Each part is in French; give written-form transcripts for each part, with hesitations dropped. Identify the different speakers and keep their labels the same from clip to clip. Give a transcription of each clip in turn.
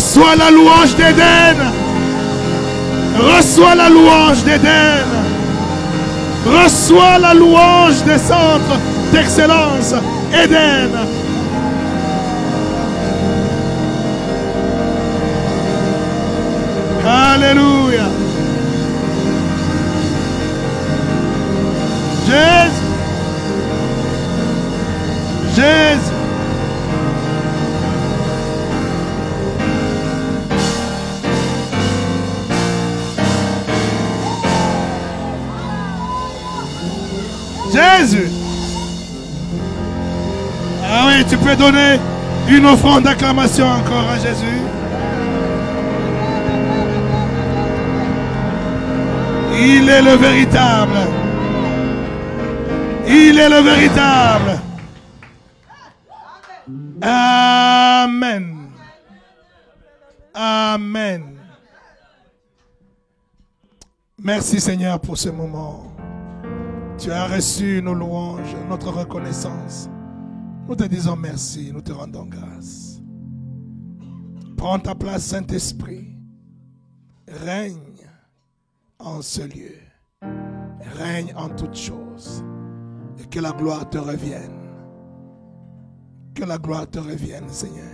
Speaker 1: Reçois la louange d'Éden. Reçois la louange d'Éden. Reçois la louange des centres d'excellence Éden. Alléluia. Jésus. Jésus. Jésus. Ah oui, tu peux donner une offrande d'acclamation encore à Jésus. Il est le véritable. Il est le véritable. Amen. Amen. Merci Seigneur pour ce moment. Tu as reçu nos louanges, notre reconnaissance. Nous te disons merci, nous te rendons grâce. Prends ta place, Saint-Esprit. Règne en ce lieu. Règne en toutes choses. Et que la gloire te revienne. Que la gloire te revienne, Seigneur.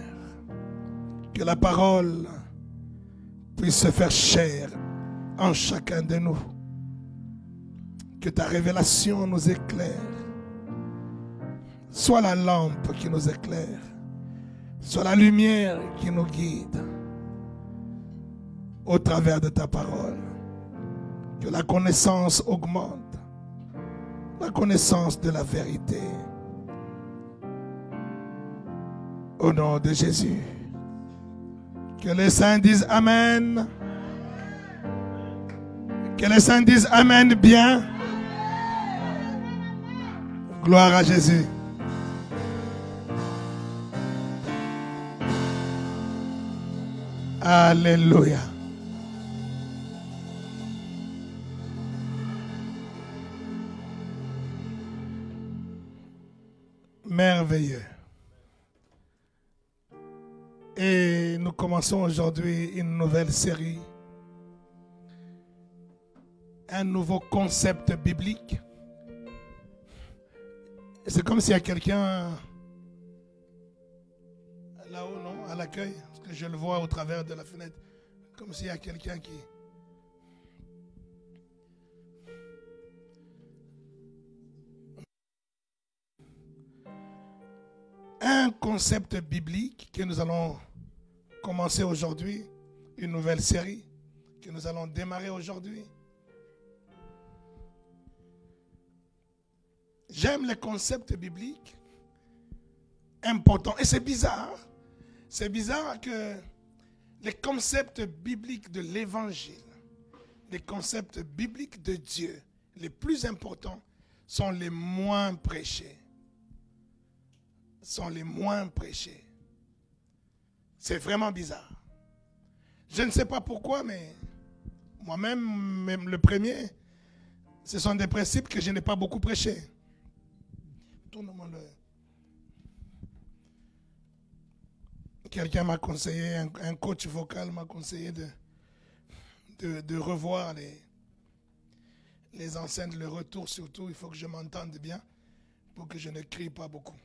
Speaker 1: Que la parole puisse se faire chair en chacun de nous. Que ta révélation nous éclaire. Sois la lampe qui nous éclaire. Sois la lumière qui nous guide. Au travers de ta parole. Que la connaissance augmente. La connaissance de la vérité. Au nom de Jésus. Que les saints disent Amen. Que les saints disent Amen bien. Gloire à Jésus. Alléluia. Merveilleux. Et nous commençons aujourd'hui une nouvelle série. Un nouveau concept biblique. C'est comme s'il y a quelqu'un là-haut, non, à l'accueil, parce que je le vois au travers de la fenêtre, comme s'il y a quelqu'un qui... Un concept biblique que nous allons commencer aujourd'hui, une nouvelle série que nous allons démarrer aujourd'hui. J'aime les concepts bibliques importants. Et c'est bizarre. C'est bizarre que les concepts bibliques de l'évangile, les concepts bibliques de Dieu, les plus importants, sont les moins prêchés. Sont les moins prêchés. C'est vraiment bizarre. Je ne sais pas pourquoi, mais moi-même, même le premier, ce sont des principes que je n'ai pas beaucoup prêchés. Quelqu'un m'a conseillé, un coach vocal m'a conseillé de revoir les enceintes, le retour surtout. Il faut que je m'entende bien pour que je ne crie pas beaucoup.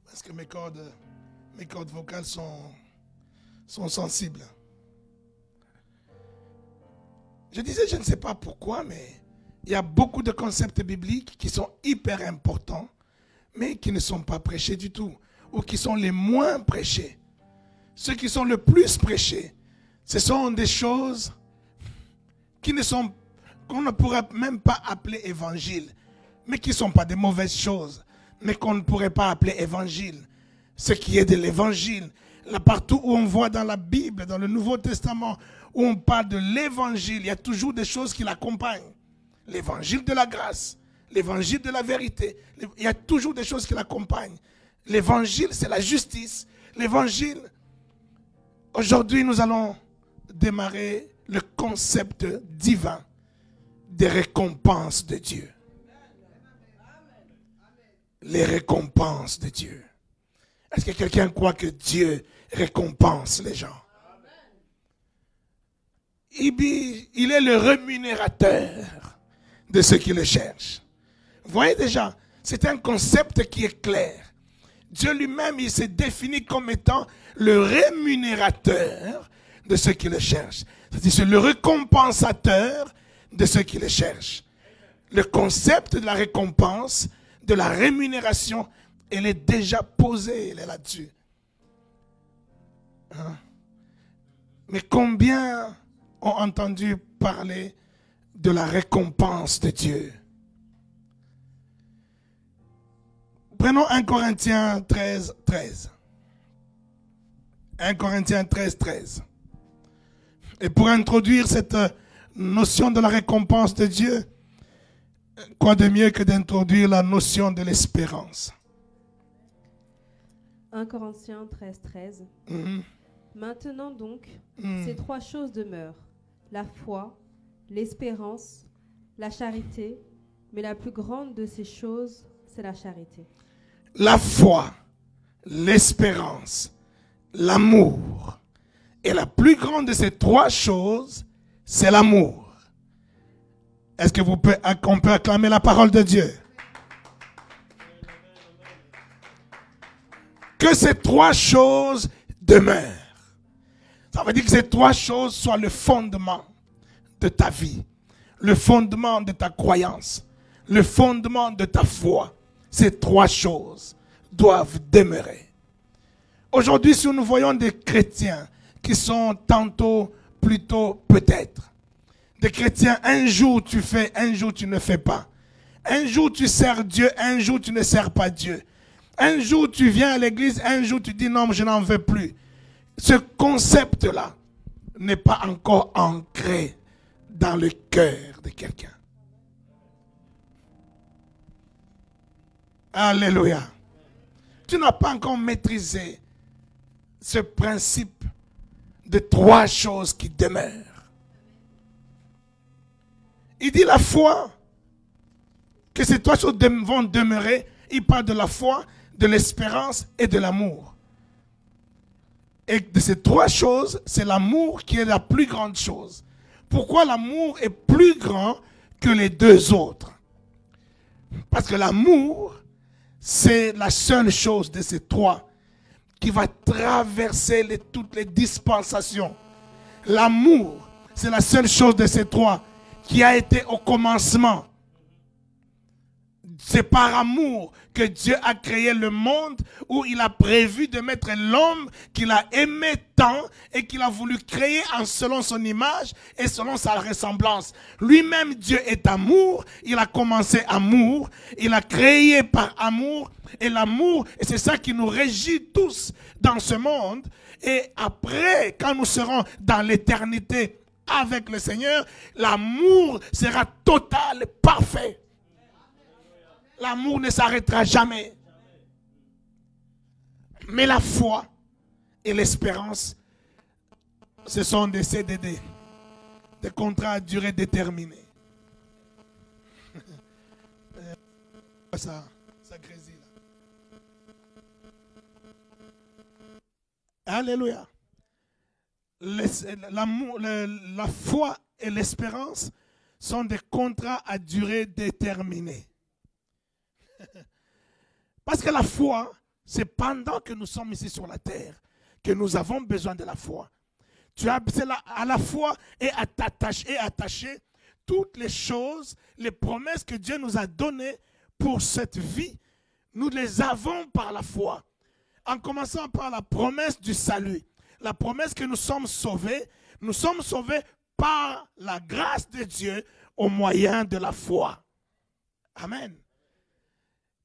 Speaker 1: Parce que mes cordes vocales sont sensibles. Je disais, je ne sais pas pourquoi, mais il y a beaucoup de concepts bibliques qui sont hyper importants, mais qui ne sont pas prêchés du tout, ou qui sont les moins prêchés. Ceux qui sont le plus prêchés, ce sont des choses qu'on ne pourrait même pas appeler évangile, mais qui ne sont pas des mauvaises choses, mais qu'on ne pourrait pas appeler évangile. Ce qui est de l'évangile, là partout où on voit dans la Bible, dans le Nouveau Testament, où on parle de l'évangile, il y a toujours des choses qui l'accompagnent. L'évangile de la grâce, l'évangile de la vérité, il y a toujours des choses qui l'accompagnent. L'évangile, c'est la justice. L'évangile, aujourd'hui, nous allons démarrer le concept divin des récompenses de Dieu. Les récompenses de Dieu. Est-ce que quelqu'un croit que Dieu récompense les gens? Il est le rémunérateur de ceux qui le cherchent. Vous voyez déjà, c'est un concept qui est clair. Dieu lui-même, il s'est défini comme étant le rémunérateur de ceux qui le cherchent. C'est-à-dire, c'est le récompensateur de ceux qui le cherchent. Le concept de la récompense, de la rémunération, elle est déjà posée, elle est là-dessus. Hein? Mais combien ont entendu parler de la récompense de Dieu? Prenons 1 Corinthiens 13, 13. 1 Corinthiens 13, 13. Et pour introduire cette notion de la récompense de Dieu, quoi de mieux que d'introduire la notion de l'espérance?
Speaker 2: 1 Corinthiens 13, 13. Maintenant donc, ces trois choses demeurent: la foi, l'espérance, la charité, mais la plus grande de ces choses, c'est la charité.
Speaker 1: La foi, l'espérance, l'amour. Et la plus grande de ces trois choses, c'est l'amour. Est-ce que qu'on peut acclamer la parole de Dieu? Que ces trois choses demeurent. Ça veut dire que ces trois choses soient le fondement de ta vie, le fondement de ta croyance, le fondement de ta foi. Ces trois choses doivent demeurer. Aujourd'hui, si nous voyons des chrétiens qui sont tantôt, plutôt, peut-être, des chrétiens, un jour tu fais, un jour tu ne fais pas. Un jour tu sers Dieu, un jour tu ne sers pas Dieu. Un jour tu viens à l'église, un jour tu dis non, je n'en veux plus. Ce concept-là n'est pas encore ancré dans le cœur de quelqu'un. Alléluia. Tu n'as pas encore maîtrisé ce principe de trois choses qui demeurent. Il dit la foi, que ces trois choses vont demeurer. Il parle de la foi, de l'espérance et de l'amour. Et de ces trois choses, c'est l'amour qui est la plus grande chose. Pourquoi l'amour est plus grand que les deux autres? Parce que l'amour, c'est la seule chose de ces trois qui va traverser toutes les dispensations. L'amour, c'est la seule chose de ces trois qui a été au commencement. C'est par amour que Dieu a créé le monde, où il a prévu de mettre l'homme qu'il a aimé tant et qu'il a voulu créer selon son image et selon sa ressemblance. Lui-même, Dieu est amour. Il a commencé amour. Il a créé par amour. Et l'amour, et c'est ça qui nous régit tous dans ce monde. Et après, quand nous serons dans l'éternité avec le Seigneur, l'amour sera total, parfait. L'amour ne s'arrêtera jamais. Mais la foi et l'espérance, ce sont des CDD, des contrats à durée déterminée. Ça grésille là. Alléluia. L'amour, la foi et l'espérance sont des contrats à durée déterminée. Parce que la foi, c'est pendant que nous sommes ici sur la terre que nous avons besoin de la foi. À la foi et à attacher toutes les choses, les promesses que Dieu nous a données pour cette vie. Nous les avons par la foi. En commençant par la promesse du salut. La promesse que nous sommes sauvés par la grâce de Dieu au moyen de la foi. Amen.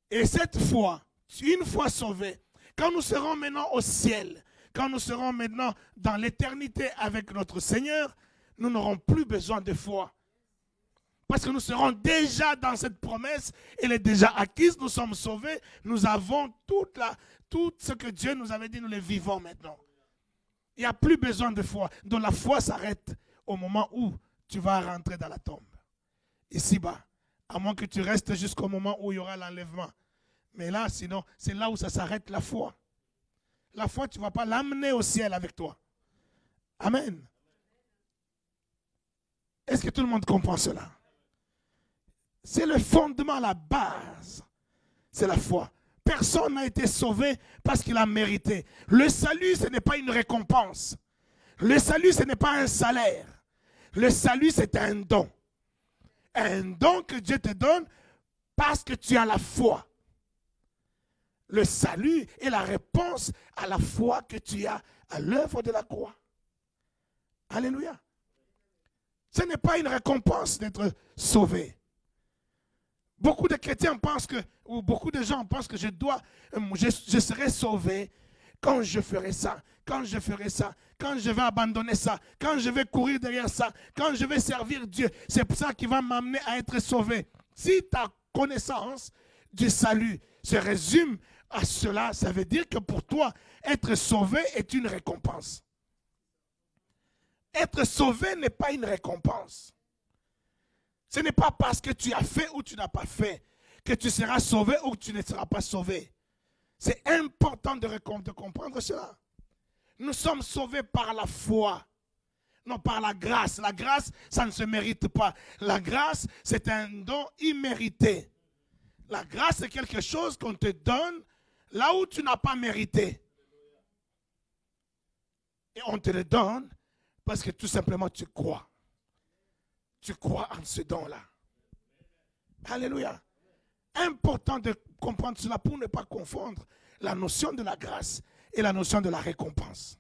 Speaker 1: Et cette foi, une fois sauvés, quand nous serons maintenant au ciel, quand nous serons maintenant dans l'éternité avec notre Seigneur, nous n'aurons plus besoin de foi. Parce que nous serons déjà dans cette promesse, elle est déjà acquise, nous sommes sauvés, nous avons tout ce que Dieu nous avait dit, nous le vivons maintenant. Il n'y a plus besoin de foi. Donc la foi s'arrête au moment où tu vas rentrer dans la tombe. Ici-bas. À moins que tu restes jusqu'au moment où il y aura l'enlèvement. Mais là, sinon, c'est là où ça s'arrête la foi. la foi, tu ne vas pas l'amener au ciel avec toi. Amen. Est-ce que tout le monde comprend cela? C'est le fondement, la base. C'est la foi. Personne n'a été sauvé parce qu'il a mérité. Le salut, ce n'est pas une récompense. Le salut, ce n'est pas un salaire. Le salut, c'est un don. Un don que Dieu te donne parce que tu as la foi. Le salut est la réponse à la foi que tu as à l'œuvre de la croix. Alléluia. Ce n'est pas une récompense d'être sauvé. Beaucoup de chrétiens pensent que, ou beaucoup de gens pensent que je serai sauvé quand je ferai ça, quand je ferai ça, quand je vais abandonner ça, quand je vais courir derrière ça, quand je vais servir Dieu. C'est pour ça qui va m'amener à être sauvé. Si ta connaissance du salut se résume à cela, ça veut dire que pour toi, être sauvé est une récompense. Être sauvé n'est pas une récompense. Ce n'est pas parce que tu as fait ou tu n'as pas fait que tu seras sauvé ou que tu ne seras pas sauvé. C'est important de comprendre cela. Nous sommes sauvés par la foi, non par la grâce. La grâce, ça ne se mérite pas. La grâce, c'est un don immérité. La grâce, c'est quelque chose qu'on te donne là où tu n'as pas mérité. Et on te le donne parce que tout simplement tu crois. Tu crois en ce don-là. Alléluia. Important de comprendre cela pour ne pas confondre la notion de la grâce et la notion de la récompense.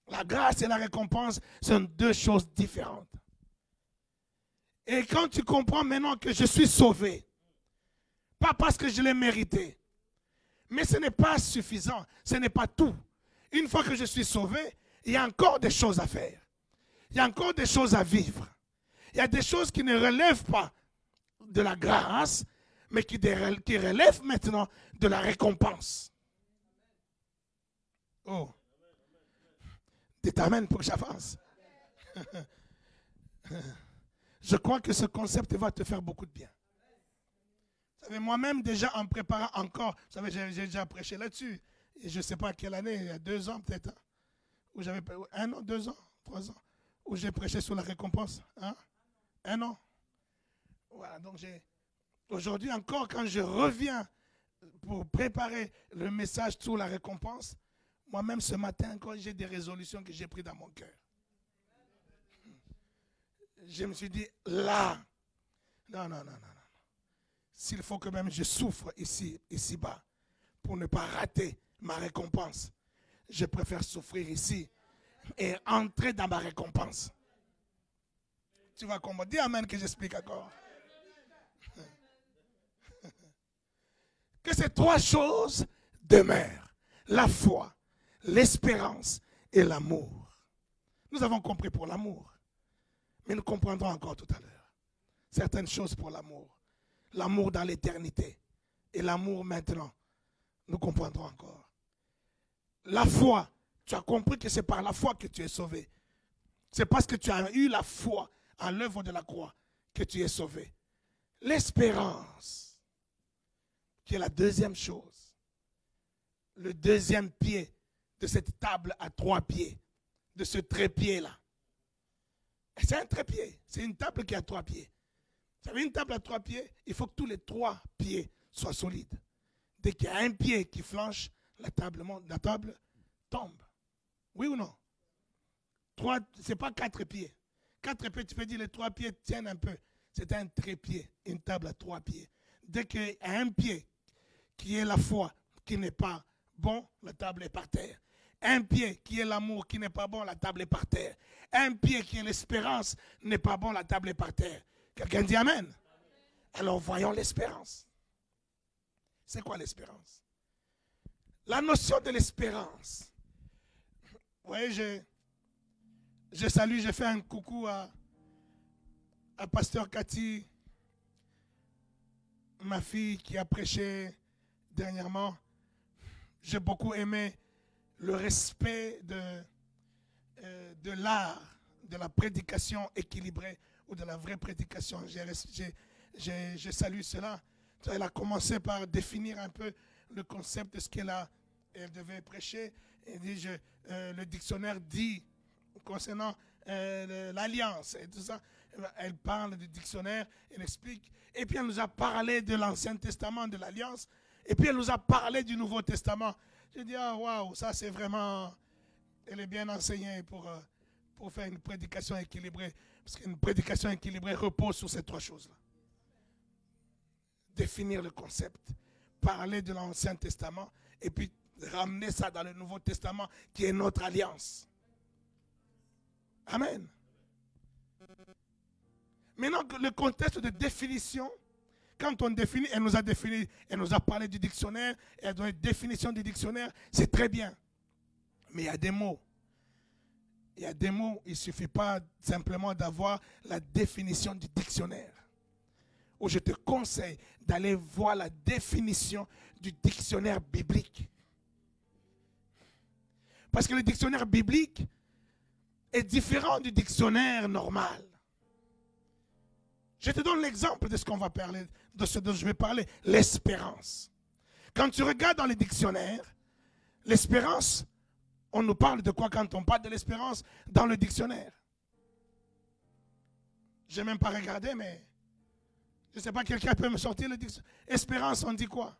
Speaker 1: La grâce et la récompense sont deux choses différentes. Et quand tu comprends maintenant que je suis sauvé, pas parce que je l'ai mérité, mais ce n'est pas suffisant, ce n'est pas tout. Une fois que je suis sauvé, il y a encore des choses à faire. Il y a encore des choses à vivre. Il y a des choses qui ne relèvent pas de la grâce, mais qui relèvent maintenant de la récompense. Oh. Dites amen pour que j'avance. Je crois que ce concept va te faire beaucoup de bien. Vous savez, moi-même, déjà en préparant encore, vous savez, j'ai déjà prêché là-dessus. Et je ne sais pas à quelle année, il y a 2 ans peut-être, hein, où j'avais 1 an, 2 ans, 3 ans, où j'ai prêché sur la récompense. Hein? 1 an. Voilà, donc aujourd'hui encore, quand je reviens pour préparer le message sur la récompense, moi-même ce matin encore, j'ai des résolutions que j'ai prises dans mon cœur. Je me suis dit, là, non. S'il faut que même je souffre ici-bas, pour ne pas rater ma récompense, je préfère souffrir ici et entrer dans ma récompense. Tu vas comprendre. Dis amen que j'explique encore. Que ces 3 choses demeurent. La foi, l'espérance et l'amour. Nous avons compris pour l'amour. Mais nous comprendrons encore tout à l'heure. Certaines choses pour l'amour. L'amour dans l'éternité. Et l'amour maintenant. Nous comprendrons encore. La foi. Tu as compris que c'est par la foi que tu es sauvé. C'est parce que tu as eu la foi à l'œuvre de la croix que tu es sauvé. L'espérance, qui est la deuxième chose. Le deuxième pied de cette table à 3 pieds, de ce trépied-là. C'est un trépied, c'est une table qui a 3 pieds. Vous savez, une table à 3 pieds, il faut que tous les 3 pieds soient solides. Dès qu'il y a un pied qui flanche, la table tombe. Oui ou non? 3, ce n'est pas 4 pieds. 4 pieds, tu peux dire les 3 pieds tiennent un peu. C'est un trépied, une table à 3 pieds. Dès qu'il y a un pied qui est la foi, qui n'est pas bon, la table est par terre. Un pied qui est l'amour, qui n'est pas bon, la table est par terre. Un pied qui est l'espérance, n'est pas bon, la table est par terre. Quelqu'un dit amen? Alors voyons l'espérance. C'est quoi l'espérance? La notion de l'espérance. Vous voyez, je salue, je fais un coucou à Pasteur Cathy, ma fille qui a prêché dernièrement. J'ai beaucoup aimé le respect de l'art, de la prédication équilibrée ou de la vraie prédication. Je salue cela. Elle a commencé par définir un peu le concept de ce qu'elle a elle devait prêcher. Elle dit, le dictionnaire dit concernant l'alliance et tout ça. Elle parle du dictionnaire, elle explique. Et puis elle nous a parlé de l'Ancien Testament, de l'alliance. Et puis elle nous a parlé du Nouveau Testament. J'ai dit, ah waouh, ça c'est vraiment... Elle est bien enseignée pour faire une prédication équilibrée. Parce qu'une prédication équilibrée repose sur ces trois choses-là. Définir le concept, parler de l'Ancien Testament, et puis ramener ça dans le Nouveau Testament, qui est notre alliance. Amen. Maintenant, le contexte de définition, quand on définit, elle nous a parlé du dictionnaire, elle donne une définition du dictionnaire, c'est très bien. Mais il y a des mots. Il y a des mots, il ne suffit pas simplement d'avoir la définition du dictionnaire. Ou je te conseille d'aller voir la définition du dictionnaire biblique. Parce que le dictionnaire biblique est différent du dictionnaire normal. Je te donne l'exemple de ce qu'on va parler, de ce dont je vais parler, l'espérance. Quand tu regardes dans les dictionnaires, l'espérance, on nous parle de quoi quand on parle de l'espérance dans le dictionnaire? Je n'ai même pas regardé, mais je ne sais pas, quelqu'un peut me sortir le dictionnaire. Espérance, on dit quoi?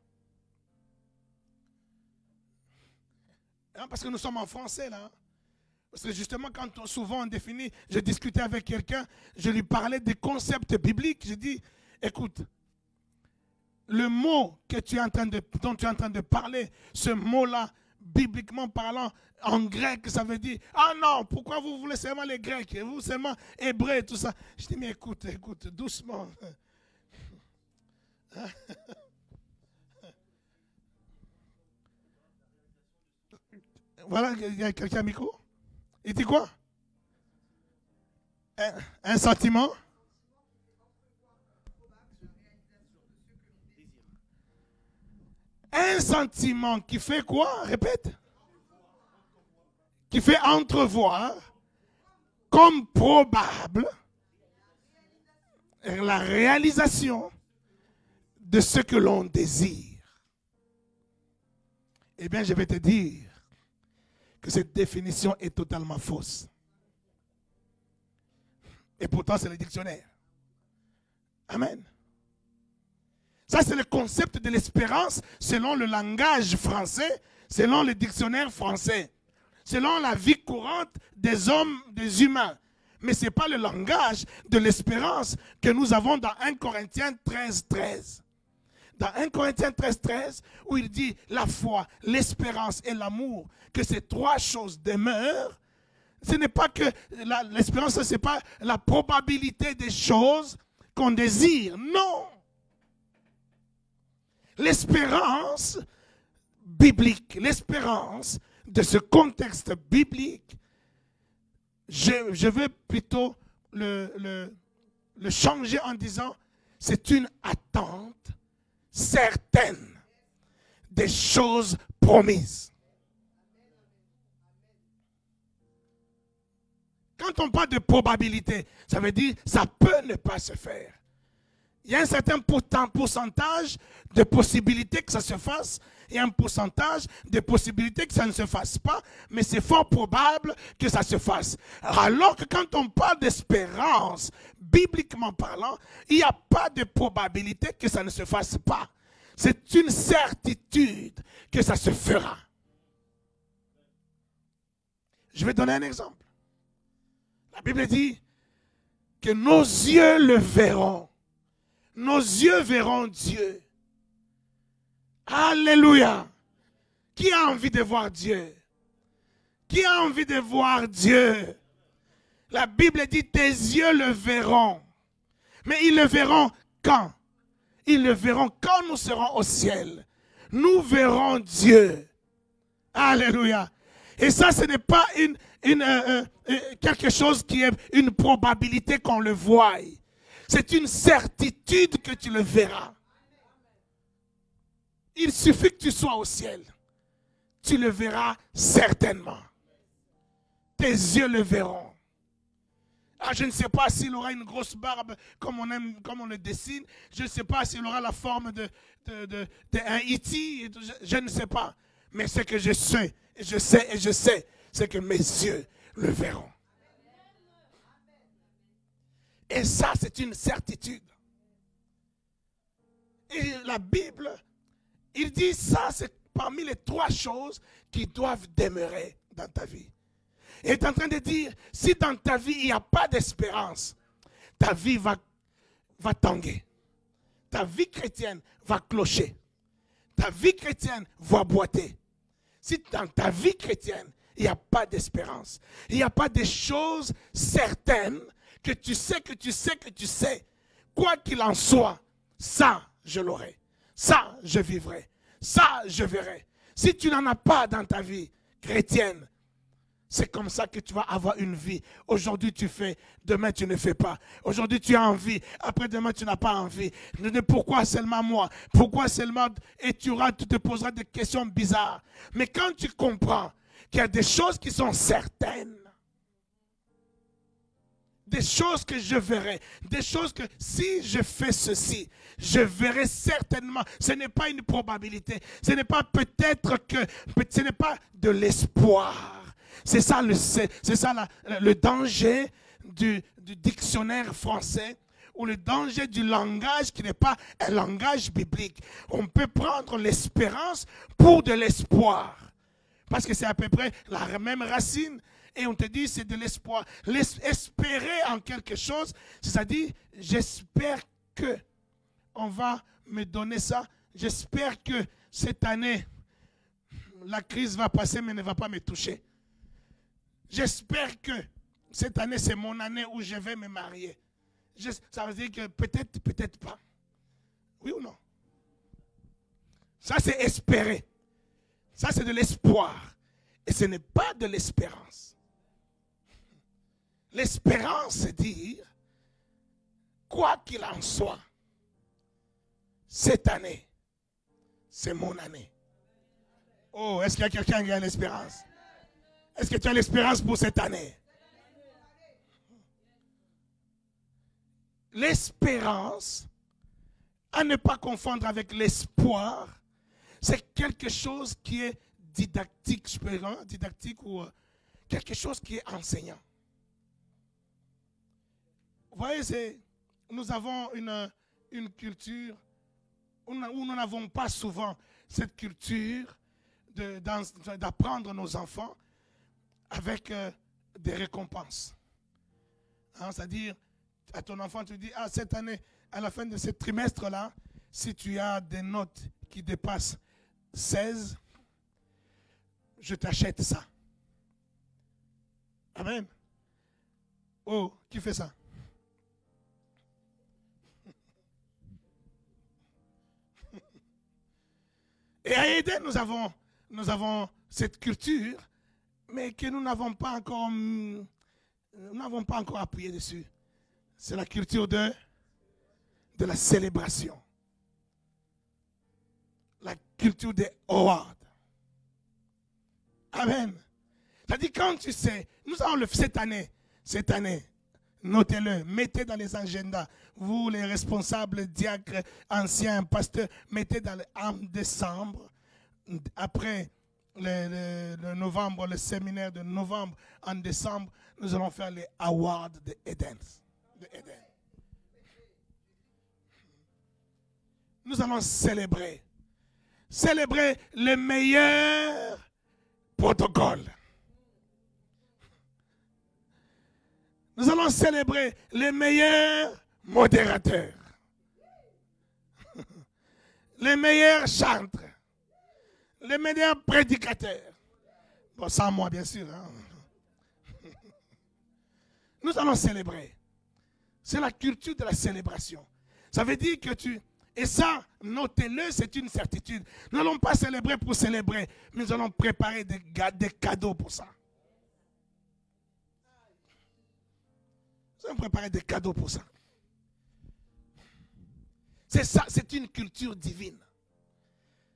Speaker 1: Hein, parce que nous sommes en français là. Parce que justement, quand souvent on définit, je discutais avec quelqu'un, je lui parlais des concepts bibliques. Je dis, écoute, le mot que dont tu es en train de parler, ce mot-là, bibliquement parlant, en grec, ça veut dire, ah non, pourquoi vous voulez seulement les Grecs, vous seulement Hébreux, tout ça. Je dis, mais écoute, doucement. Voilà, il y a quelqu'un à micro. Il dit quoi? Un sentiment? Un sentiment qui fait quoi? Répète. Qui fait entrevoir comme probable la réalisation de ce que l'on désire. Eh bien, je vais te dire que cette définition est totalement fausse. Et pourtant, c'est le dictionnaire. Amen. Ça, c'est le concept de l'espérance selon le langage français, selon le dictionnaire français, selon la vie courante des hommes, des humains. Mais ce n'est pas le langage de l'espérance que nous avons dans 1 Corinthiens 13, 13. Dans 1 Corinthiens 13, 13, où il dit la foi, l'espérance et l'amour, que ces trois choses demeurent. Ce n'est pas que l'espérance, ce n'est pas la probabilité des choses qu'on désire. Non. L'espérance biblique, l'espérance de ce contexte biblique, je veux plutôt le changer en disant c'est une attente certaine des choses promises. Quand on parle de probabilité, ça veut dire ça peut ne pas se faire. Il y a un certain pourcentage de possibilités que ça se fasse. Il y a un pourcentage de possibilités que ça ne se fasse pas. Mais c'est fort probable que ça se fasse. Alors que quand on parle d'espérance, bibliquement parlant, il n'y a pas de probabilité que ça ne se fasse pas. C'est une certitude que ça se fera. Je vais donner un exemple. La Bible dit que nos yeux le verront. Nos yeux verront Dieu. Alléluia. Qui a envie de voir Dieu? Qui a envie de voir Dieu? La Bible dit tes yeux le verront. Mais ils le verront quand? Ils le verront quand nous serons au ciel. Nous verrons Dieu. Alléluia. Et ça, ce n'est pas quelque chose qui est une probabilité qu'on le voie. C'est une certitude que tu le verras. Il suffit que tu sois au ciel. Tu le verras certainement. Tes yeux le verront. Ah, je ne sais pas s'il aura une grosse barbe comme on le dessine. Je ne sais pas s'il aura la forme d'un E.T. Je ne sais pas. Mais ce que je sais, c'est que mes yeux le verront. Et ça, c'est une certitude. Et la Bible, il dit ça, c'est parmi les 3 choses qui doivent demeurer dans ta vie. Il est en train de dire, si dans ta vie, il n'y a pas d'espérance, ta vie va tanguer. Ta vie chrétienne va clocher. Ta vie chrétienne va boiter. Si dans ta vie chrétienne, il n'y a pas d'espérance, il n'y a pas de choses certaines que tu sais, quoi qu'il en soit, ça, je l'aurai. Ça, je vivrai. Ça, je verrai. Si tu n'en as pas dans ta vie chrétienne, c'est comme ça que tu vas avoir une vie. Aujourd'hui, tu fais, demain, tu ne fais pas. Aujourd'hui, tu as envie, après-demain, tu n'as pas envie. Pourquoi seulement moi? Pourquoi seulement? Et tu te poseras des questions bizarres. Mais quand tu comprends qu'il y a des choses qui sont certaines, des choses que je verrai, des choses que si je fais ceci, je verrai certainement. Ce n'est pas une probabilité. Ce n'est pas peut-être que, ce n'est pas de l'espoir. C'est ça le danger du dictionnaire français ou le danger du langage qui n'est pas un langage biblique. On peut prendre l'espérance pour de l'espoir. Parce que c'est à peu près la même racine. Et on te dit c'est de l'espoir. Espérer en quelque chose, c'est-à-dire j'espère que on va me donner ça. J'espère que cette année, la crise va passer mais ne va pas me toucher. J'espère que cette année, c'est mon année où je vais me marier. Ça veut dire que peut-être, peut-être pas. Oui ou non? Ça, c'est espérer. Ça, c'est de l'espoir. Et ce n'est pas de l'espérance. L'espérance, c'est dire, quoi qu'il en soit, cette année, c'est mon année. Oh, est-ce qu'il y a quelqu'un qui a l'espérance? Est-ce que tu as l'espérance pour cette année? L'espérance, à ne pas confondre avec l'espoir, c'est quelque chose qui est didactique, didactique ou quelque chose qui est enseignant. Vous voyez, nous avons une culture où nous n'avons pas souvent cette culture d'apprendre nos enfants avec des récompenses. Hein, c'est-à-dire, à ton enfant, tu dis, cette année, à la fin de ce trimestre-là, si tu as des notes qui dépassent 16, je t'achète ça. Amen. Oh, qui fait ça? Et à Eden, nous avons cette culture, mais que nous n'avons pas encore appuyé dessus. C'est la culture de la célébration. La culture des awards. Amen. C'est-à-dire quand tu sais, nous allons cette année, notez-le, mettez dans les agendas, vous les responsables, diacres, anciens, pasteurs, mettez en décembre, après le novembre, le séminaire de novembre, en décembre, nous allons faire les awards de Eden. Nous allons célébrer les meilleurs protocoles. Nous allons célébrer les meilleurs modérateurs, les meilleurs chantres, les meilleurs prédicateurs. Bon, sans moi, bien sûr. Hein. Nous allons célébrer. C'est la culture de la célébration. Ça veut dire que et ça, notez-le, c'est une certitude. Nous n'allons pas célébrer pour célébrer, mais nous allons préparer des cadeaux pour ça. Nous allons préparer des cadeaux pour ça. C'est ça, c'est une culture divine.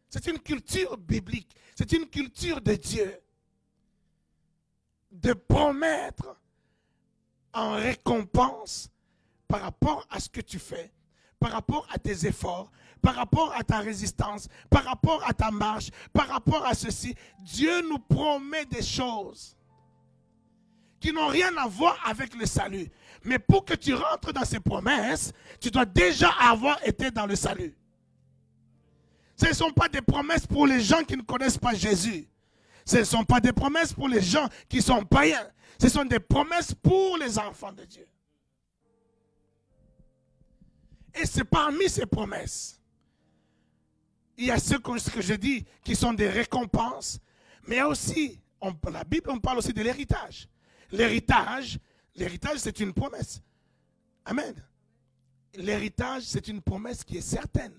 Speaker 1: C'est une culture biblique. C'est une culture de Dieu. De promettre en récompense par rapport à ce que tu fais, par rapport à tes efforts, par rapport à ta résistance, par rapport à ta marche, par rapport à ceci, Dieu nous promet des choses qui n'ont rien à voir avec le salut. Mais pour que tu rentres dans ces promesses, tu dois déjà avoir été dans le salut. Ce ne sont pas des promesses pour les gens qui ne connaissent pas Jésus. Ce ne sont pas des promesses pour les gens qui sont païens. Ce sont des promesses pour les enfants de Dieu. Et c'est parmi ces promesses, il y a ce que je dis qui sont des récompenses, mais il y a aussi, la Bible, on parle aussi de l'héritage. L'héritage, c'est une promesse. Amen. L'héritage, c'est une promesse qui est certaine.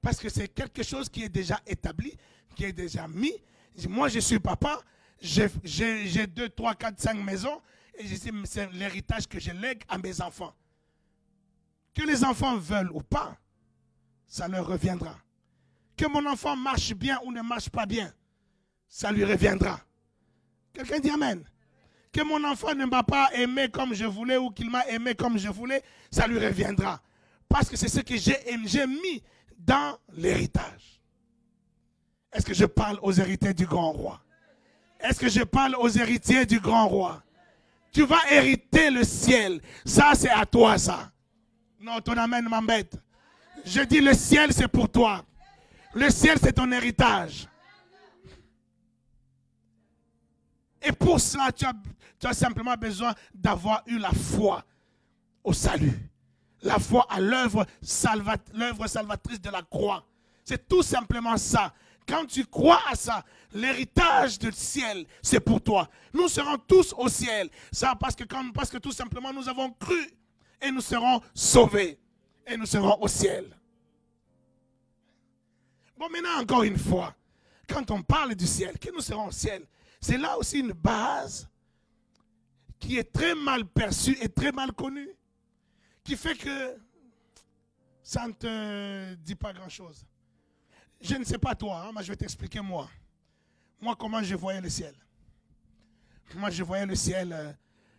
Speaker 1: Parce que c'est quelque chose qui est déjà établi, qui est déjà mis. Moi, je suis papa, j'ai 2, 3, 4, 5 maisons, et c'est l'héritage que je lègue à mes enfants. Que les enfants veulent ou pas, ça leur reviendra. Que mon enfant marche bien ou ne marche pas bien, ça lui reviendra. Quelqu'un dit Amen. Que mon enfant ne m'a pas aimé comme je voulais ou qu'il m'a aimé comme je voulais, ça lui reviendra. Parce que c'est ce que j'ai mis dans l'héritage. Est-ce que je parle aux héritiers du grand roi? Est-ce que je parle aux héritiers du grand roi? Tu vas hériter le ciel. Ça, c'est à toi, ça. Non, ton amen m'embête. Je dis le ciel, c'est pour toi. Le ciel, c'est ton héritage. Et pour cela, tu as simplement besoin d'avoir eu la foi au salut. La foi à l'œuvre salvatrice de la croix. C'est tout simplement ça. Quand tu crois à ça, l'héritage du ciel, c'est pour toi. Nous serons tous au ciel. Ça parce que tout simplement, nous avons cru. Et nous serons sauvés. Et nous serons au ciel. Bon, maintenant, encore une fois, quand on parle du ciel, que nous serons au ciel, c'est là aussi une base qui est très mal perçue et très mal connue. Qui fait que ça ne te dit pas grand-chose. Je ne sais pas toi, hein, mais je vais t'expliquer moi. Moi, comment je voyais le ciel. Moi, je voyais le ciel...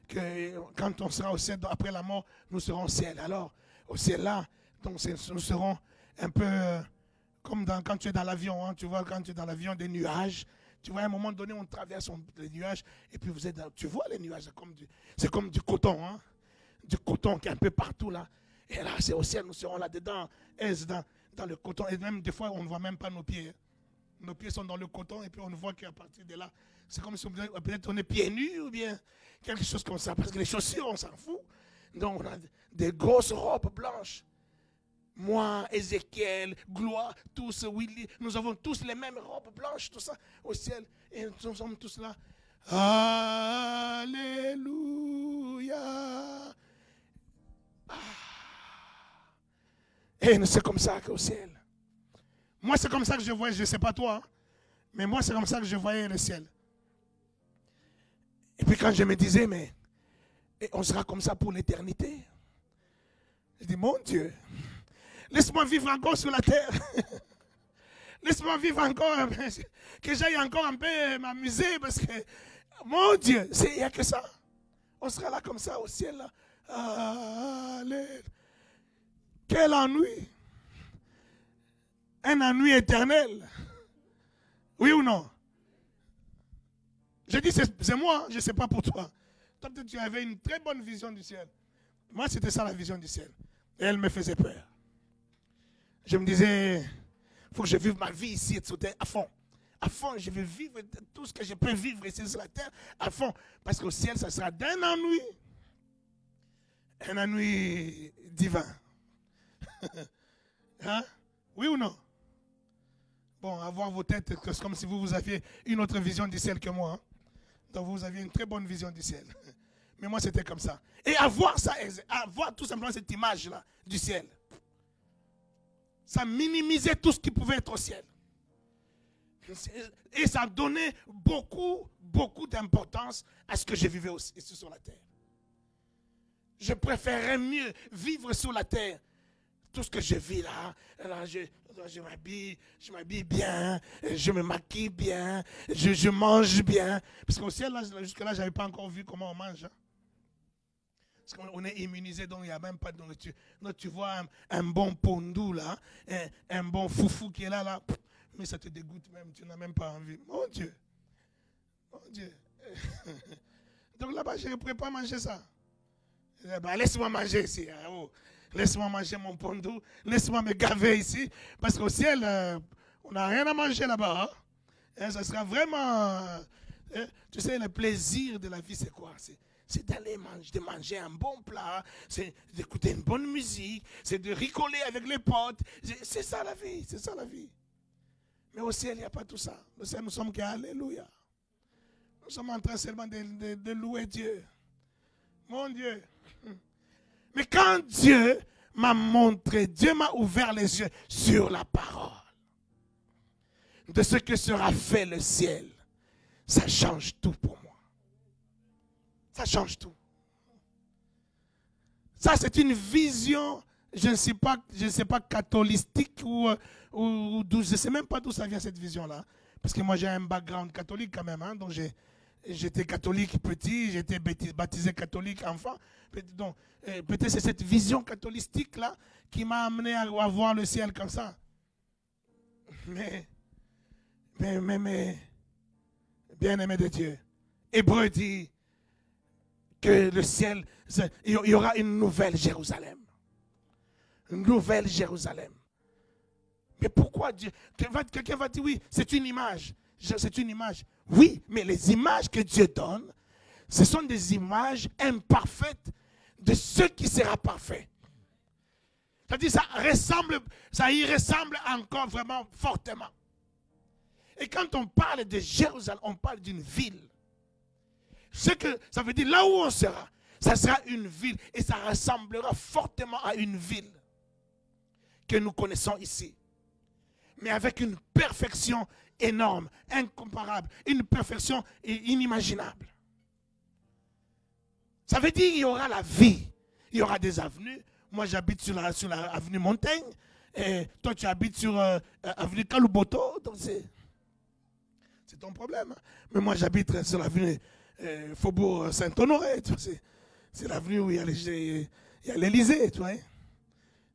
Speaker 1: que quand on sera au ciel, après la mort, nous serons au ciel. Alors, au ciel là, donc, nous serons un peu comme quand tu es dans l'avion. Hein, tu vois, quand tu es dans l'avion, des nuages. Tu vois, à un moment donné, on traverse les nuages. Et puis, tu vois les nuages, c'est comme du coton. Hein, du coton qui est un peu partout là. Et là, c'est au ciel, nous serons là-dedans, dans le coton. Et même des fois, on ne voit même pas nos pieds. Nos pieds sont dans le coton et puis on voit qu'à partir de là, c'est comme si peut-être on est pieds nus ou bien quelque chose comme ça. Parce que les chaussures, on s'en fout. Donc on a des grosses robes blanches. Moi, Ézéchiel, Gloire, tous, Willy, nous avons tous les mêmes robes blanches, tout ça, au ciel. Et nous sommes tous là. Alléluia. Et c'est comme ça qu'au ciel. Moi, c'est comme ça que je voyais, je ne sais pas toi, hein, mais moi, c'est comme ça que je voyais le ciel. Et puis quand je me disais, mais on sera comme ça pour l'éternité. Je dis, mon Dieu, laisse-moi vivre encore sur la terre. Laisse-moi vivre encore, que j'aille encore un peu m'amuser, parce que, mon Dieu, il n'y a que ça. On sera là comme ça au ciel. Là. Allez. Quel ennui. Un ennui éternel. Oui ou non? Je dis, c'est moi, je ne sais pas pour toi. Toi, peut-être tu avais une très bonne vision du ciel. Moi, c'était ça la vision du ciel. Et elle me faisait peur. Je me disais, il faut que je vive ma vie ici à fond. À fond, je vais vivre tout ce que je peux vivre ici sur la terre, à fond. Parce qu'au ciel, ça sera d'un ennui. Un ennui divin. Hein? Oui ou non? Bon, avoir vos têtes, c'est comme si vous aviez une autre vision du ciel que moi. Hein? Donc vous aviez une très bonne vision du ciel. Mais moi, c'était comme ça. Et avoir ça, avoir tout simplement cette image-là du ciel, ça minimisait tout ce qui pouvait être au ciel. Et ça donnait beaucoup d'importance à ce que je vivais ici sur la terre. Je préférais mieux vivre sur la terre. Tout ce que je vis là je m'habille bien, je me maquille bien, je mange bien. Parce qu'au ciel, jusque-là, je n'avais pas encore vu comment on mange. Hein. Parce qu'on est immunisé, donc il n'y a même pas de nourriture. Donc tu vois un bon pondou là, un bon foufou qui est là, mais ça te dégoûte même, tu n'as même pas envie. Mon Dieu. Mon Dieu. Donc là-bas, je ne pourrais pas manger ça. Ben, laisse-moi manger ici. Oh. Laisse-moi manger mon pondou. Laisse-moi me gaver ici. Parce qu'au ciel, on n'a rien à manger là-bas. Hein? Ça sera vraiment... tu sais, le plaisir de la vie, c'est quoi? C'est d'aller manger, de manger un bon plat, c'est d'écouter une bonne musique, c'est de rigoler avec les potes. C'est ça la vie, c'est ça la vie. Mais au ciel, il n'y a pas tout ça. Au ciel, nous sommes qu'Alléluia. Nous sommes en train seulement de louer Dieu. Mon Dieu. Mais quand Dieu m'a montré, Dieu m'a ouvert les yeux sur la parole de ce que sera fait le ciel, ça change tout pour moi. Ça change tout. Ça, c'est une vision, je ne sais pas catholistique ou d'où, je ne sais même pas d'où ça vient cette vision-là. Parce que moi, j'ai un background catholique quand même. Hein, donc, j'étais catholique petit, j'ai été baptisé catholique enfant. Donc, peut-être c'est cette vision catholistique-là qui m'a amené à voir le ciel comme ça. Mais bien-aimé de Dieu, Hébreu dit que le ciel, il y aura une nouvelle Jérusalem. Une nouvelle Jérusalem. Mais pourquoi Dieu? Quelqu'un va dire oui, c'est une image. C'est une image. Oui, mais les images que Dieu donne, ce sont des images imparfaites de ce qui sera parfait. C'est-à-dire ça y ressemble encore vraiment fortement. Et quand on parle de Jérusalem, on parle d'une ville. Ce que ça veut dire, là où on sera, ça sera une ville. Et ça ressemblera fortement à une ville que nous connaissons ici. Mais avec une perfection énorme, incomparable, une perfection inimaginable. Ça veut dire qu'il y aura la vie, il y aura des avenues. Moi, j'habite sur la avenue Montaigne, et toi, tu habites sur avenue Kaluboto, donc c'est ton problème. Hein? Mais moi, j'habite sur l'avenue Faubourg Saint-Honoré, c'est l'avenue où il y a l'Élysée, tu vois.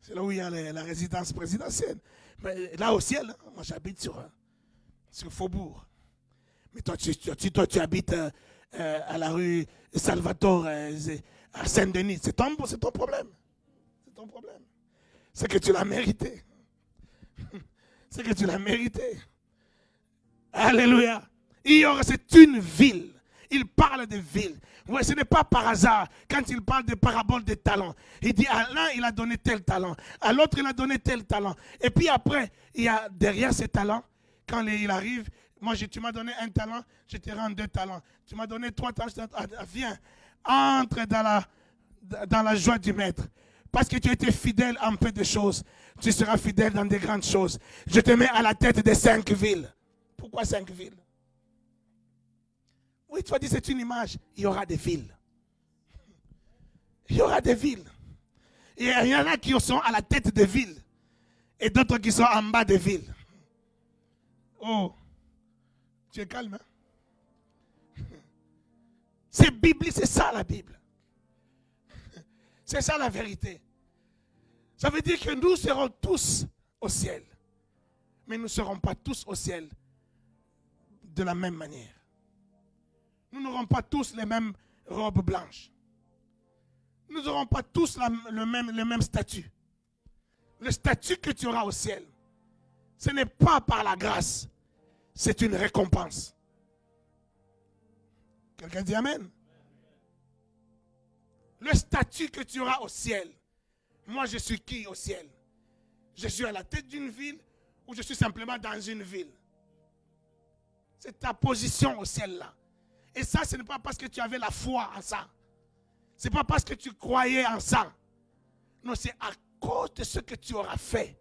Speaker 1: C'est là où il y a la résidence présidentielle. Mais là au ciel, hein, moi j'habite sur Faubourg. Mais toi, tu habites à la rue Salvatore, à Saint-Denis. C'est ton problème. C'est ton problème. C'est que tu l'as mérité. C'est que tu l'as mérité. Alléluia. C'est une ville. Il parle de ville. Ouais, ce n'est pas par hasard quand il parle de parabole des talents. Il dit à l'un, il a donné tel talent. À l'autre, il a donné tel talent. Et puis après, il y a derrière ces talents, quand il arrive, moi, tu m'as donné un talent, je te rends 2 talents. Tu m'as donné 3 talents, viens, entre dans la joie du maître. Parce que tu as été fidèle en peu de choses, tu seras fidèle dans des grandes choses. Je te mets à la tête des 5 villes. Pourquoi 5 villes? Oui, tu vas dire c'est une image. Il y aura des villes. Il y aura des villes. Et il y en a qui sont à la tête des villes. Et d'autres qui sont en bas des villes. Oh, tu es calme, hein? C'est biblique, c'est ça la Bible. C'est ça la vérité. Ça veut dire que nous serons tous au ciel. Mais nous ne serons pas tous au ciel de la même manière. Nous n'aurons pas tous les mêmes robes blanches. Nous n'aurons pas tous le même statut. Le statut que tu auras au ciel, ce n'est pas par la grâce, c'est une récompense. Quelqu'un dit Amen? Le statut que tu auras au ciel, moi je suis qui au ciel? Je suis à la tête d'une ville ou je suis simplement dans une ville? C'est ta position au ciel là. Et ça, ce n'est pas parce que tu avais la foi en ça. Ce n'est pas parce que tu croyais en ça. Non, c'est à cause de ce que tu auras fait.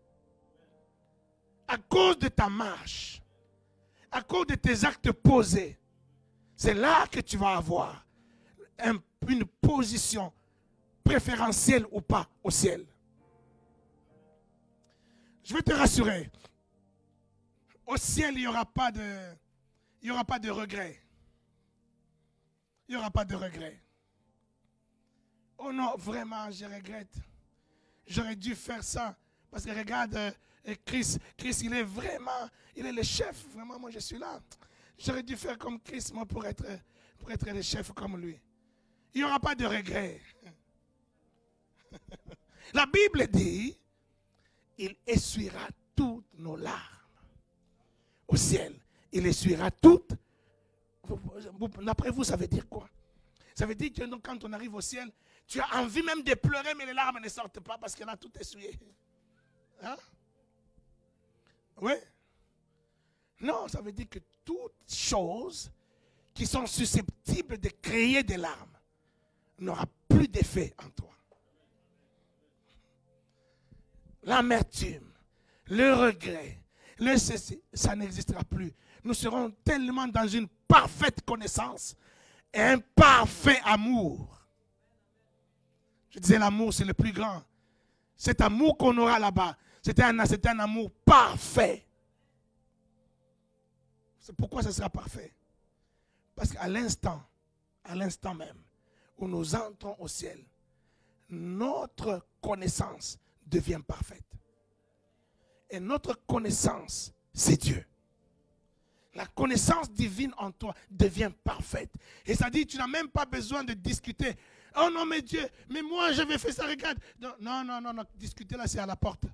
Speaker 1: À cause de ta marche. À cause de tes actes posés. C'est là que tu vas avoir une position préférentielle ou pas au ciel. Je vais te rassurer. Au ciel, il n'y aura pas de regret. Il n'y aura pas de regret. Oh non, vraiment, je regrette. J'aurais dû faire ça. Parce que regarde, Chris, il est vraiment, il est le chef. Vraiment, moi, je suis là. J'aurais dû faire comme Chris, moi, pour être le chef comme lui. Il n'y aura pas de regret. La Bible dit, il essuiera toutes nos larmes. Au ciel, il essuiera toutes. D'après vous, ça veut dire quoi? Ça veut dire que quand on arrive au ciel, tu as envie même de pleurer, mais les larmes ne sortent pas parce qu'il a tout essuyé. Hein? Oui? Non, ça veut dire que toutes choses qui sont susceptibles de créer des larmes n'aura plus d'effet en toi. L'amertume, le regret, le ceci, ça n'existera plus. Nous serons tellement dans une parfaite connaissance et un parfait amour. Je disais l'amour, c'est le plus grand. Cet amour qu'on aura là-bas, c'est un amour parfait. C'est pourquoi ce sera parfait. Parce qu'à l'instant même où nous entrons au ciel, notre connaissance devient parfaite. Et notre connaissance, c'est Dieu. La connaissance divine en toi devient parfaite. Et ça dit, tu n'as même pas besoin de discuter. Oh non, mais Dieu, mais moi j'avais fait ça, regarde. Non, discuter là, c'est à la porte.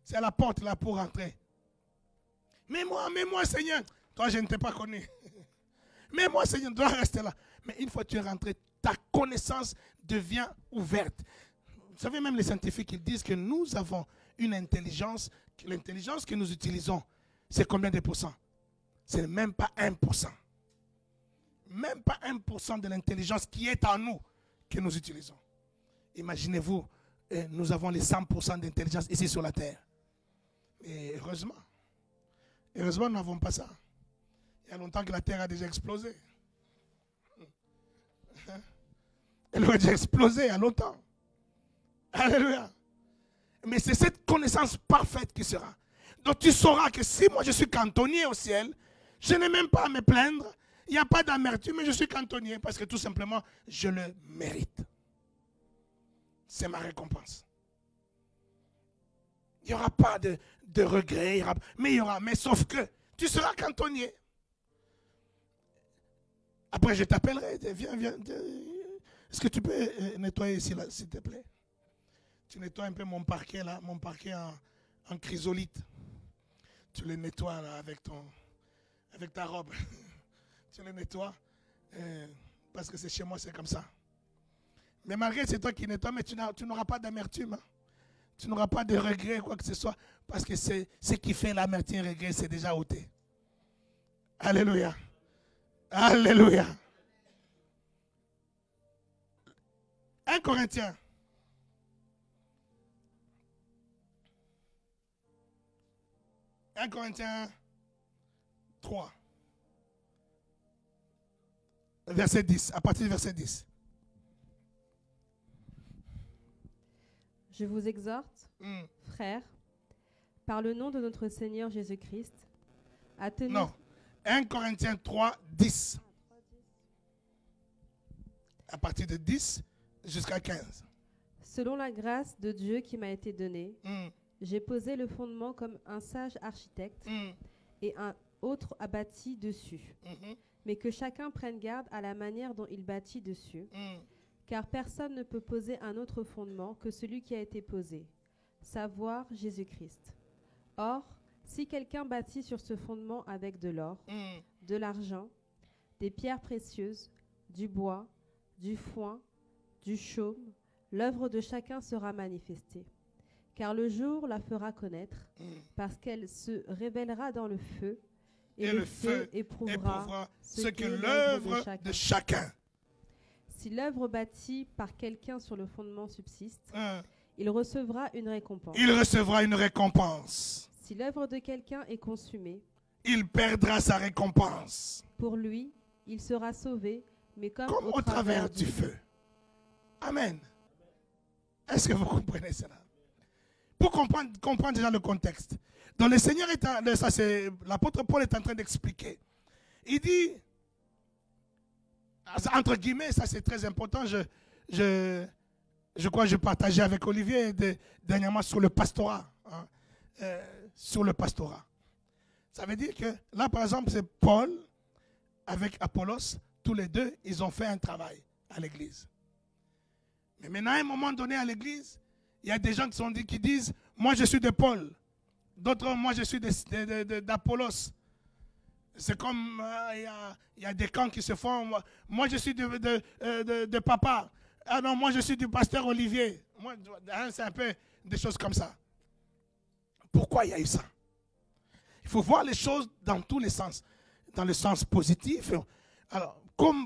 Speaker 1: C'est à la porte là pour rentrer. Mais moi, Seigneur, toi je ne t'ai pas connu. Mais moi, Seigneur, tu dois rester là. Mais une fois que tu es rentré, ta connaissance devient ouverte. Vous savez, même les scientifiques, ils disent que nous avons une intelligence, l'intelligence que nous utilisons, c'est combien de pourcents? C'est même pas 1%. Même pas 1% de l'intelligence qui est en nous que nous utilisons. Imaginez-vous, nous avons les 100% d'intelligence ici sur la terre. Et heureusement, nous n'avons pas ça. Il y a longtemps que la terre a déjà explosé. Elle aurait déjà explosé il y a longtemps. Alléluia. Mais c'est cette connaissance parfaite qui sera. Donc tu sauras que si moi je suis cantonnier au ciel, je n'ai même pas à me plaindre. Il n'y a pas d'amertume, mais je suis cantonnier parce que tout simplement, je le mérite. C'est ma récompense. Il n'y aura pas de regret, mais sauf que tu seras cantonnier. Après, je t'appellerai. Viens. Est-ce que tu peux nettoyer ici, là, s'il te plaît? Tu nettoies un peu mon parquet, là, mon parquet en chrysolite. Tu le nettoies là, avec ta robe. Tu le nettoies. Parce que c'est chez moi, c'est comme ça. Mais malgré c'est toi qui nettoies, mais tu n'auras pas d'amertume. Hein? Tu n'auras pas de regret, quoi que ce soit. Parce que ce qui fait l'amertume et le regret, c'est déjà ôté. Alléluia. Alléluia. 1 Corinthiens. Corinthiens 3. Verset 10. À partir du verset 10.
Speaker 2: Je vous exhorte, frères, par le nom de notre Seigneur Jésus-Christ, à tenir...
Speaker 1: Non. 1 Corinthiens 3, 10. À partir de 10 jusqu'à 15.
Speaker 2: Selon la grâce de Dieu qui m'a été donnée, j'ai posé le fondement comme un sage architecte et un autre a bâti dessus. Mais que chacun prenne garde à la manière dont il bâtit dessus. Car personne ne peut poser un autre fondement que celui qui a été posé, savoir Jésus-Christ. Or, si quelqu'un bâtit sur ce fondement avec de l'or, de l'argent, des pierres précieuses, du bois, du foin, du chaume, l'œuvre de chacun sera manifestée. Car le jour la fera connaître, parce qu'elle se révélera dans le feu, et le feu éprouvera
Speaker 1: ce que l'œuvre de chacun.
Speaker 2: Si l'œuvre bâtie par quelqu'un sur le fondement subsiste, il recevra une récompense.
Speaker 1: Il recevra une récompense.
Speaker 2: Si l'œuvre de quelqu'un est consumée,
Speaker 1: il perdra sa récompense.
Speaker 2: Pour lui, il sera sauvé, mais comme
Speaker 1: au travers du feu. Amen. Est-ce que vous comprenez cela? Pour comprendre déjà le contexte. Donc le Seigneur l'apôtre Paul est en train d'expliquer. Il dit, entre guillemets, ça c'est très important, je crois que je partageais avec Olivier dernièrement sur le pastorat. Hein, sur le pastorat. Ça veut dire que là, par exemple, c'est Paul avec Apollos, tous les deux, ils ont fait un travail à l'église. Mais maintenant, à un moment donné à l'église, il y a des gens qui disent, moi je suis de Paul. D'autres, moi je suis d'Apollos. C'est comme, il y a des camps qui se font. Moi je suis de papa. Ah non, moi je suis du pasteur Olivier. C'est un peu des choses comme ça. Pourquoi il y a eu ça? Il faut voir les choses dans tous les sens. Dans le sens positif. Alors,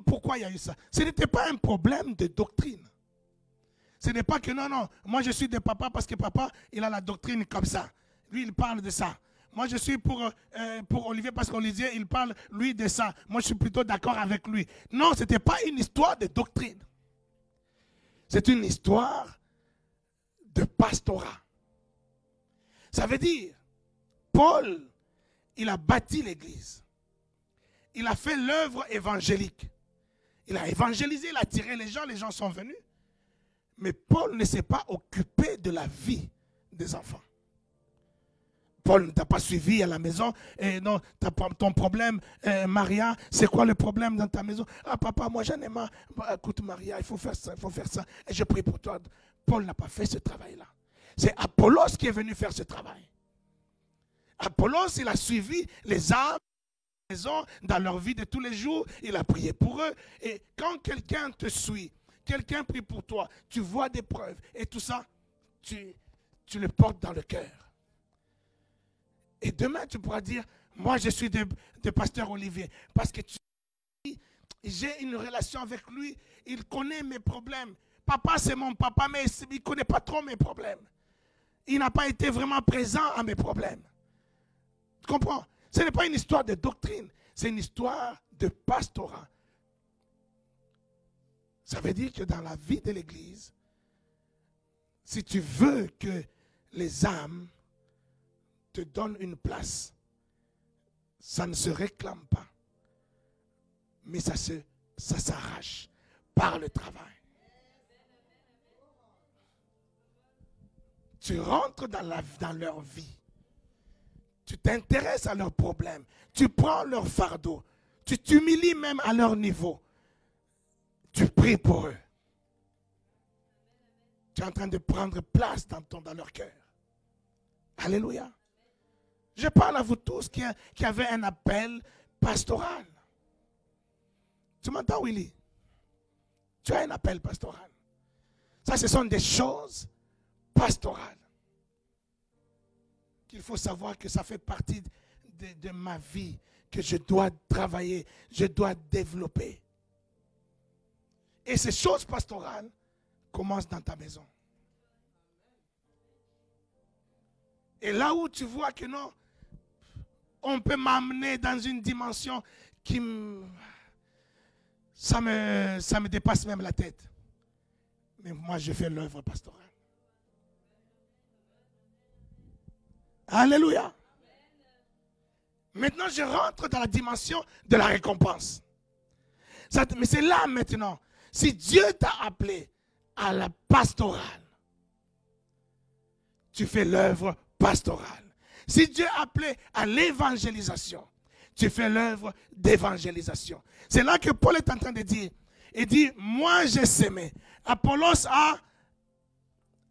Speaker 1: pourquoi il y a eu ça? Ce n'était pas un problème de doctrine. Ce n'est pas que non, moi je suis de papa parce que papa, il a la doctrine comme ça. Lui, il parle de ça. Moi, je suis pour Olivier parce qu'Olivier, il parle, lui, de ça. Moi, je suis plutôt d'accord avec lui. Non, ce n'était pas une histoire de doctrine. C'est une histoire de pastorat. Ça veut dire, Paul, il a bâti l'église. Il a fait l'œuvre évangélique. Il a évangélisé, il a attiré les gens sont venus. Mais Paul ne s'est pas occupé de la vie des enfants. Paul ne t'a pas suivi à la maison. Et non, ton problème, Maria, c'est quoi le problème dans ta maison? Ah papa, moi j'en ai marre. Écoute Maria, il faut faire ça, il faut faire ça. Et je prie pour toi. Paul n'a pas fait ce travail-là. C'est Apollos qui est venu faire ce travail. Apollos, il a suivi les âmes dans leur vie de tous les jours. Il a prié pour eux. Et quand quelqu'un te suit, quelqu'un prie pour toi, tu vois des preuves et tout ça, tu le portes dans le cœur. Et demain, tu pourras dire, moi je suis de pasteur Olivier, parce que j'ai une relation avec lui, il connaît mes problèmes. Papa, c'est mon papa, mais il ne connaît pas trop mes problèmes. Il n'a pas été vraiment présent à mes problèmes. Tu comprends? Ce n'est pas une histoire de doctrine, c'est une histoire de pastorat. Ça veut dire que dans la vie de l'Église, si tu veux que les âmes te donnent une place, ça ne se réclame pas, mais ça s'arrache par le travail. Tu rentres dans leur vie, tu t'intéresses à leurs problèmes, tu prends leur fardeau, tu t'humilies même à leur niveau. Tu pries pour eux. Tu es en train de prendre place dans leur cœur. Alléluia. Je parle à vous tous qui avez un appel pastoral. Tu m'entends, Willy? Tu as un appel pastoral. Ça, ce sont des choses pastorales. Qu'il faut savoir que ça fait partie de ma vie, que je dois travailler, je dois développer. Et ces choses pastorales commencent dans ta maison. Et là où tu vois que non, on peut m'amener dans une dimension qui ça me dépasse même la tête. Mais moi, je fais l'œuvre pastorale. Alléluia. Maintenant, je rentre dans la dimension de la récompense. Mais c'est là maintenant. Si Dieu t'a appelé à la pastorale, tu fais l'œuvre pastorale. Si Dieu a appelé à l'évangélisation, tu fais l'œuvre d'évangélisation. C'est là que Paul est en train de dire. Il dit, moi j'ai semé, Apollos a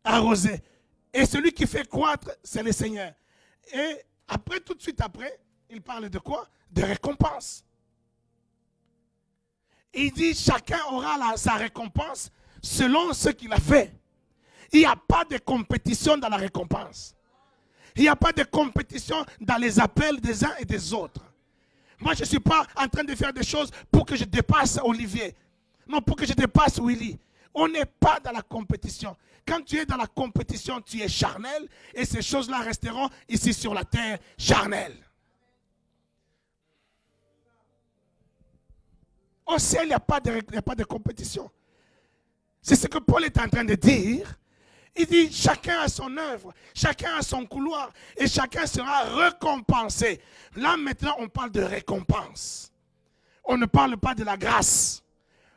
Speaker 1: arrosé, et celui qui fait croître, c'est le Seigneur. Et après, tout de suite après, il parle de quoi? De récompense. Il dit, chacun aura sa récompense selon ce qu'il a fait. Il n'y a pas de compétition dans la récompense. Il n'y a pas de compétition dans les appels des uns et des autres. Moi, je ne suis pas en train de faire des choses pour que je dépasse Olivier. Non, pour que je dépasse Willy. On n'est pas dans la compétition. Quand tu es dans la compétition, tu es charnel et ces choses-là resteront ici sur la terre charnelles. Au ciel, il n'y a pas de compétition. C'est ce que Paul est en train de dire. Il dit, chacun a son œuvre, chacun a son couloir, et chacun sera récompensé. Là, maintenant, on parle de récompense. On ne parle pas de la grâce,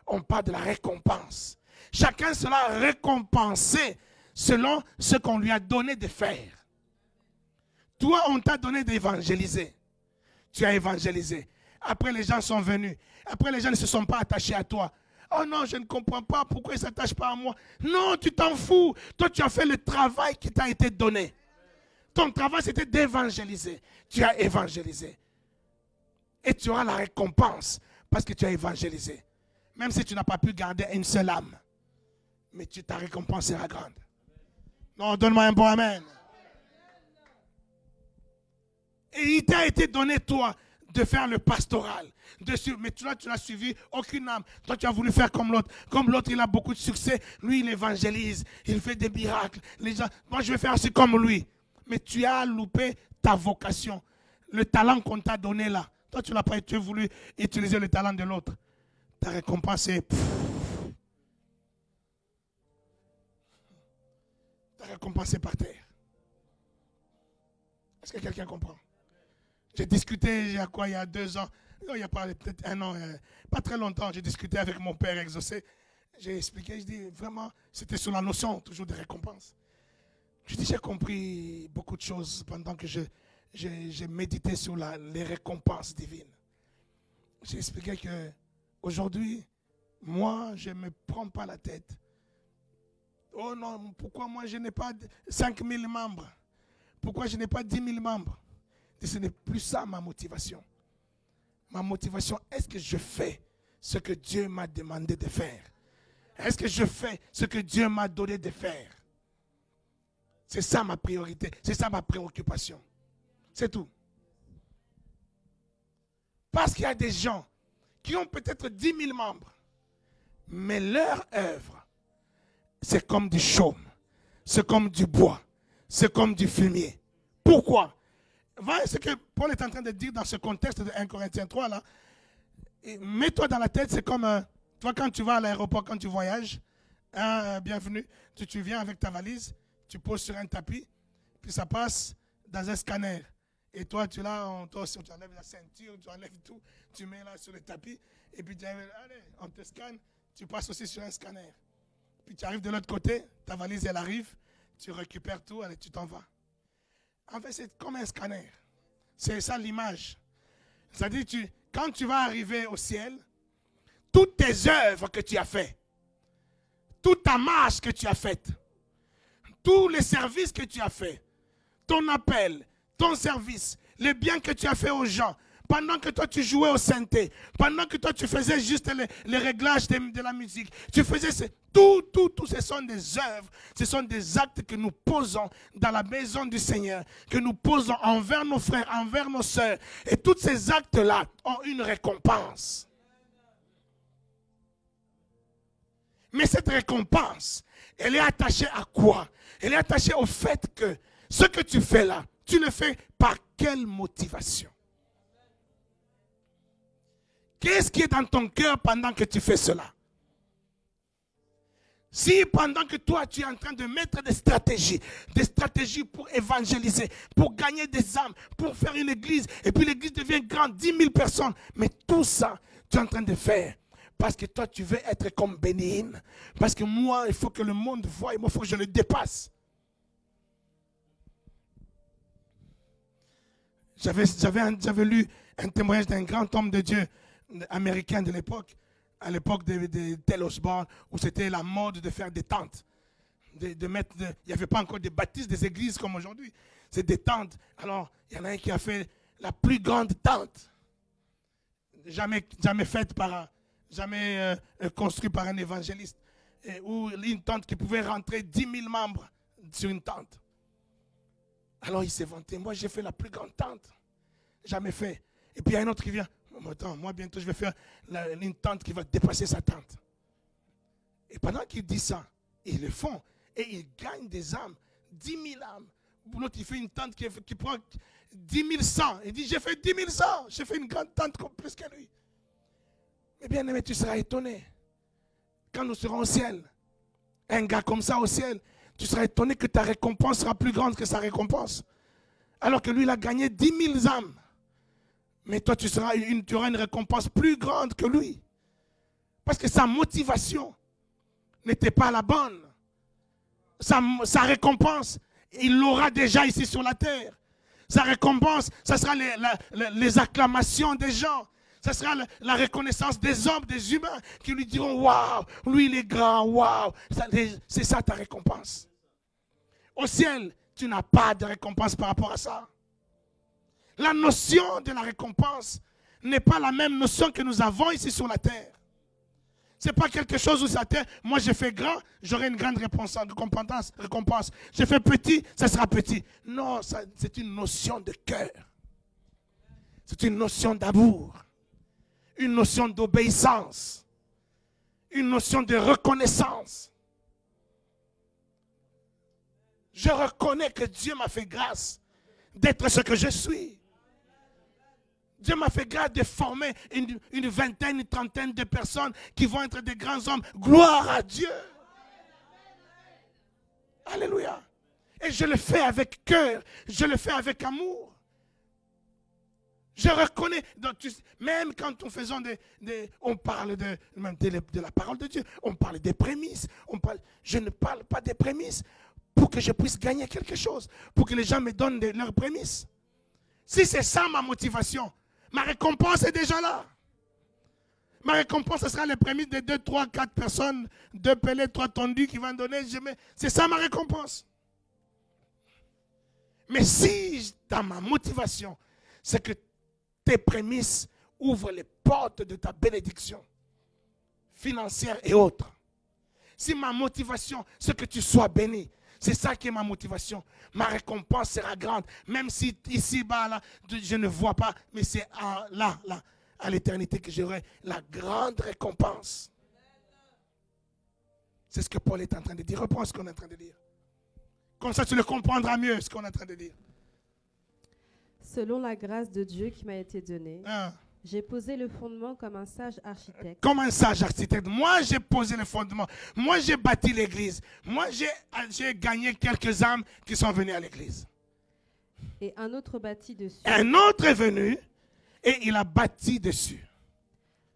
Speaker 1: on parle de la récompense. Chacun sera récompensé selon ce qu'on lui a donné de faire. Toi, on t'a donné d'évangéliser. Tu as évangélisé. Après, les gens sont venus. Après, les gens ne se sont pas attachés à toi. Oh non, je ne comprends pas pourquoi ils ne s'attachent pas à moi. Non, tu t'en fous. Toi, tu as fait le travail qui t'a été donné. Ton travail, c'était d'évangéliser. Tu as évangélisé. Et tu auras la récompense parce que tu as évangélisé. Même si tu n'as pas pu garder une seule âme. Mais ta récompense sera grande. Non, donne-moi un bon amen. Et il t'a été donné, toi, de faire le pastoral. Mais tu n'as suivi aucune âme. Toi, tu as voulu faire comme l'autre. Comme l'autre, il a beaucoup de succès. Lui, il évangélise. Il fait des miracles. Les gens, moi, je vais faire aussi comme lui. Mais tu as loupé ta vocation. Le talent qu'on t'a donné là. Toi, tu n'as pas voulu utiliser le talent de l'autre. Ta récompense est... Ta récompense est par terre. Est-ce que quelqu'un comprend? J'ai discuté il y a 2 ans, non, il y a peut-être 1 an, pas très longtemps, j'ai discuté avec mon père exaucé. J'ai expliqué, je dis vraiment, c'était sur la notion toujours de récompense. Je dis, j'ai compris beaucoup de choses pendant que j'ai médité sur les récompenses divines. J'ai expliqué que aujourd'hui, moi, je ne me prends pas la tête. Oh non, pourquoi moi je n'ai pas 5000 membres? Pourquoi je n'ai pas 10 000 membres? Ce n'est plus ça ma motivation. Ma motivation, est-ce que je fais ce que Dieu m'a demandé de faire? Est-ce que je fais ce que Dieu m'a donné de faire? C'est ça ma priorité, c'est ça ma préoccupation. C'est tout. Parce qu'il y a des gens qui ont peut-être 10 000 membres, mais leur œuvre, c'est comme du chaume, c'est comme du bois, c'est comme du fumier. Pourquoi? Voilà ce que Paul est en train de dire dans ce contexte de 1 Corinthiens 3 là. Mets-toi dans la tête, c'est comme, toi quand tu vas à l'aéroport, quand tu voyages, bienvenue, tu viens avec ta valise, tu poses sur un tapis, puis ça passe dans un scanner. Et toi, tu enlèves la ceinture, tu enlèves tout, tu mets là sur le tapis, et puis allez, on te scanne, tu passes aussi sur un scanner. Puis tu arrives de l'autre côté, ta valise elle arrive, tu récupères tout, allez, tu t'en vas. En fait, c'est comme un scanner. C'est ça l'image. C'est-à-dire, quand tu vas arriver au ciel, toutes tes œuvres que tu as faites, toute ta marche que tu as faite, tous les services que tu as faits, ton appel, ton service, les biens que tu as fait aux gens, pendant que toi tu jouais au synthé, pendant que toi tu faisais juste les réglages de la musique, tu faisais tout, ce sont des œuvres, ce sont des actes que nous posons dans la maison du Seigneur, que nous posons envers nos frères, envers nos sœurs. Et tous ces actes-là ont une récompense. Mais cette récompense, elle est attachée à quoi? Elle est attachée au fait que ce que tu fais là, tu le fais par quelle motivation? Qu'est-ce qui est dans ton cœur pendant que tu fais cela? Si pendant que toi tu es en train de mettre des stratégies pour évangéliser, pour gagner des âmes, pour faire une église, et puis l'église devient grande, 10 000 personnes, mais tout ça, tu es en train de faire parce que toi tu veux être comme Bénin, parce que moi il faut que le monde voie, il faut que je le dépasse. J'avais lu un témoignage d'un grand homme de Dieu américain de l'époque, à l'époque de Tel Osborne, où c'était la mode de faire des tentes. Il n'y avait pas encore des baptistes des églises comme aujourd'hui. C'est des tentes. Alors, il y en a un qui a fait la plus grande tente jamais construite par un évangéliste. Ou une tente qui pouvait rentrer 10 000 membres sur une tente. Alors il s'est vanté, moi j'ai fait la plus grande tente, jamais fait. Et puis il y a un autre qui vient, attends, moi bientôt je vais faire une tente qui va dépasser sa tente. Et pendant qu'il dit ça, ils le font et ils gagnent des âmes, 10 000 âmes. L'autre il fait une tente qui prend 10 100. Il dit j'ai fait 10 100, j'ai fait une grande tente plus que lui. Mais bien aimé, tu seras étonné quand nous serons au ciel. Un gars comme ça au ciel, tu seras étonné que ta récompense sera plus grande que sa récompense. Alors que lui, il a gagné 10 000 âmes. Mais toi, tu auras une récompense plus grande que lui. Parce que sa motivation n'était pas la bonne. Sa récompense, il l'aura déjà ici sur la terre. Sa récompense, ça sera les acclamations des gens. Ça sera la reconnaissance des hommes, des humains qui lui diront « Waouh, lui il est grand, waouh ». C'est ça ta récompense. Au ciel, tu n'as pas de récompense par rapport à ça. La notion de la récompense n'est pas la même notion que nous avons ici sur la terre. Ce n'est pas quelque chose où sur la terre, moi j'ai fait grand, j'aurai une grande récompense. J'ai fait petit, ça sera petit. Non, c'est une notion de cœur. C'est une notion d'amour. Une notion d'obéissance. Une notion de reconnaissance. Je reconnais que Dieu m'a fait grâce d'être ce que je suis. Dieu m'a fait grâce de former une vingtaine, une trentaine de personnes qui vont être des grands hommes. Gloire à Dieu. Alléluia. Et je le fais avec cœur. Je le fais avec amour. Je reconnais, même quand on faisons on parle de la parole de Dieu, on parle des prémices. Je ne parle pas des prémices pour que je puisse gagner quelque chose, pour que les gens me donnent leurs prémices. Si c'est ça ma motivation, ma récompense est déjà là. Ma récompense, ce sera les prémices de 2, 3, 4 personnes, 2 pelés, 3 tondus qui vont donner. C'est ça ma récompense. Mais si dans ma motivation, c'est que tes prémices ouvrent les portes de ta bénédiction financière et autres. Si ma motivation, c'est que tu sois béni, c'est ça qui est ma motivation. Ma récompense sera grande. Même si ici-bas, là, je ne vois pas, mais c'est là, à l'éternité que j'aurai la grande récompense. C'est ce que Paul est en train de dire. Reprends ce qu'on est en train de dire. Comme ça, tu le comprendras mieux, ce qu'on est en train de dire.
Speaker 2: Selon la grâce de Dieu qui m'a été donnée, j'ai posé le fondement comme un sage architecte.
Speaker 1: Comme un sage architecte. Moi, j'ai posé le fondement. Moi, j'ai bâti l'église. Moi, j'ai gagné quelques âmes qui sont venues à l'église.
Speaker 2: Et un autre bâtit dessus.
Speaker 1: Un autre est venu et il a bâti dessus.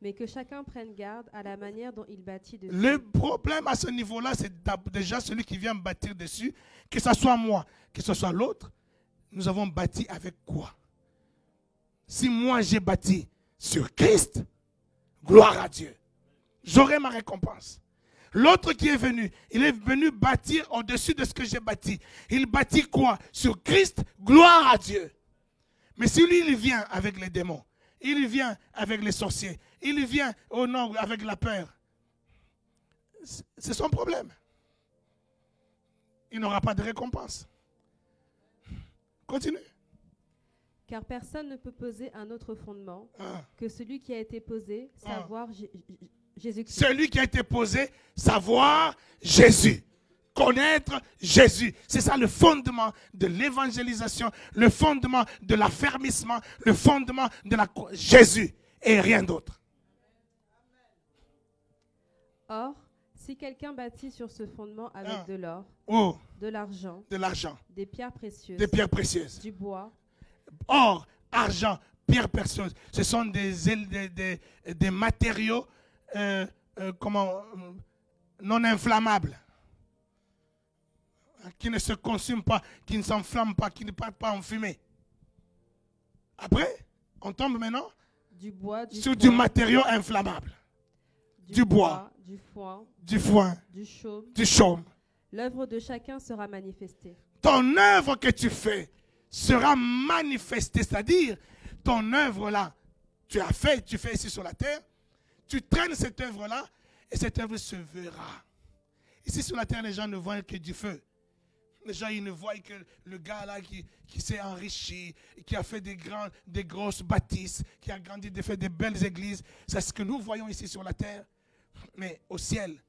Speaker 2: Mais que chacun prenne garde à la manière dont il bâtit dessus.
Speaker 1: Le problème à ce niveau-là, c'est déjà celui qui vient bâtir dessus, que ce soit moi, que ce soit l'autre. Nous avons bâti avec quoi? Si moi j'ai bâti sur Christ, gloire à Dieu. J'aurai ma récompense. L'autre qui est venu, il est venu bâtir au-dessus de ce que j'ai bâti. Il bâtit quoi? Sur Christ, gloire à Dieu. Mais si lui, il vient avec les démons, il vient avec les sorciers, il vient au nord avec la peur, c'est son problème. Il n'aura pas de récompense. Continue.
Speaker 2: Car personne ne peut poser un autre fondement que celui qui a été posé, savoir Jésus-Christ.
Speaker 1: Celui qui a été posé, savoir Jésus. Connaître Jésus. C'est ça le fondement de l'évangélisation, le fondement de l'affermissement, le fondement de Jésus et rien d'autre.
Speaker 2: Or, si quelqu'un bâtit sur ce fondement avec de l'or, de l'argent,
Speaker 1: des
Speaker 2: pierres précieuses, du bois,
Speaker 1: or, argent, pierres précieuses, ce sont des matériaux non inflammables, qui ne se consument pas, qui ne s'enflamment pas, qui ne partent pas en fumée. Après, on tombe maintenant sur du matériau inflammable. Du bois, du foin, du chaume.
Speaker 2: L'œuvre de chacun sera manifestée.
Speaker 1: Ton œuvre que tu fais sera manifestée, c'est-à-dire ton œuvre là, tu fais ici sur la terre, tu traînes cette œuvre là et cette œuvre se verra. Ici sur la terre, les gens ne voient que du feu. Les gens, ils ne voient que le gars là qui s'est enrichi, qui a fait des grosses bâtisses, qui a grandi, fait des belles églises. C'est ce que nous voyons ici sur la terre. Mais au ciel,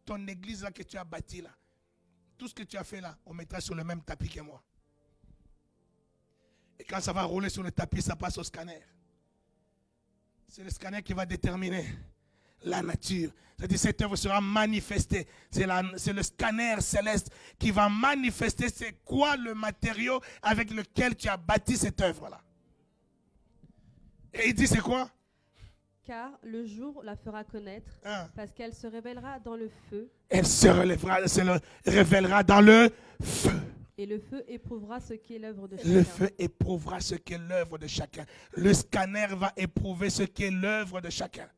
Speaker 1: ton église là que tu as bâtie là, tout ce que tu as fait là, on mettra sur le même tapis que moi. Et quand ça va rouler sur le tapis, ça passe au scanner. C'est le scanner qui va déterminer la nature. C'est-à-dire cette œuvre sera manifestée. C'est le scanner céleste qui va manifester c'est quoi le matériau avec lequel tu as bâti cette œuvre-là. Et il dit c'est quoi?
Speaker 2: Car le jour la fera connaître, parce qu'elle se révélera dans le feu.
Speaker 1: Elle se révélera dans le feu.
Speaker 2: Et le feu éprouvera ce qu'est l'œuvre de chacun.
Speaker 1: Le feu éprouvera ce qu'est l'œuvre de chacun. Le scanner va éprouver ce qu'est l'œuvre de chacun.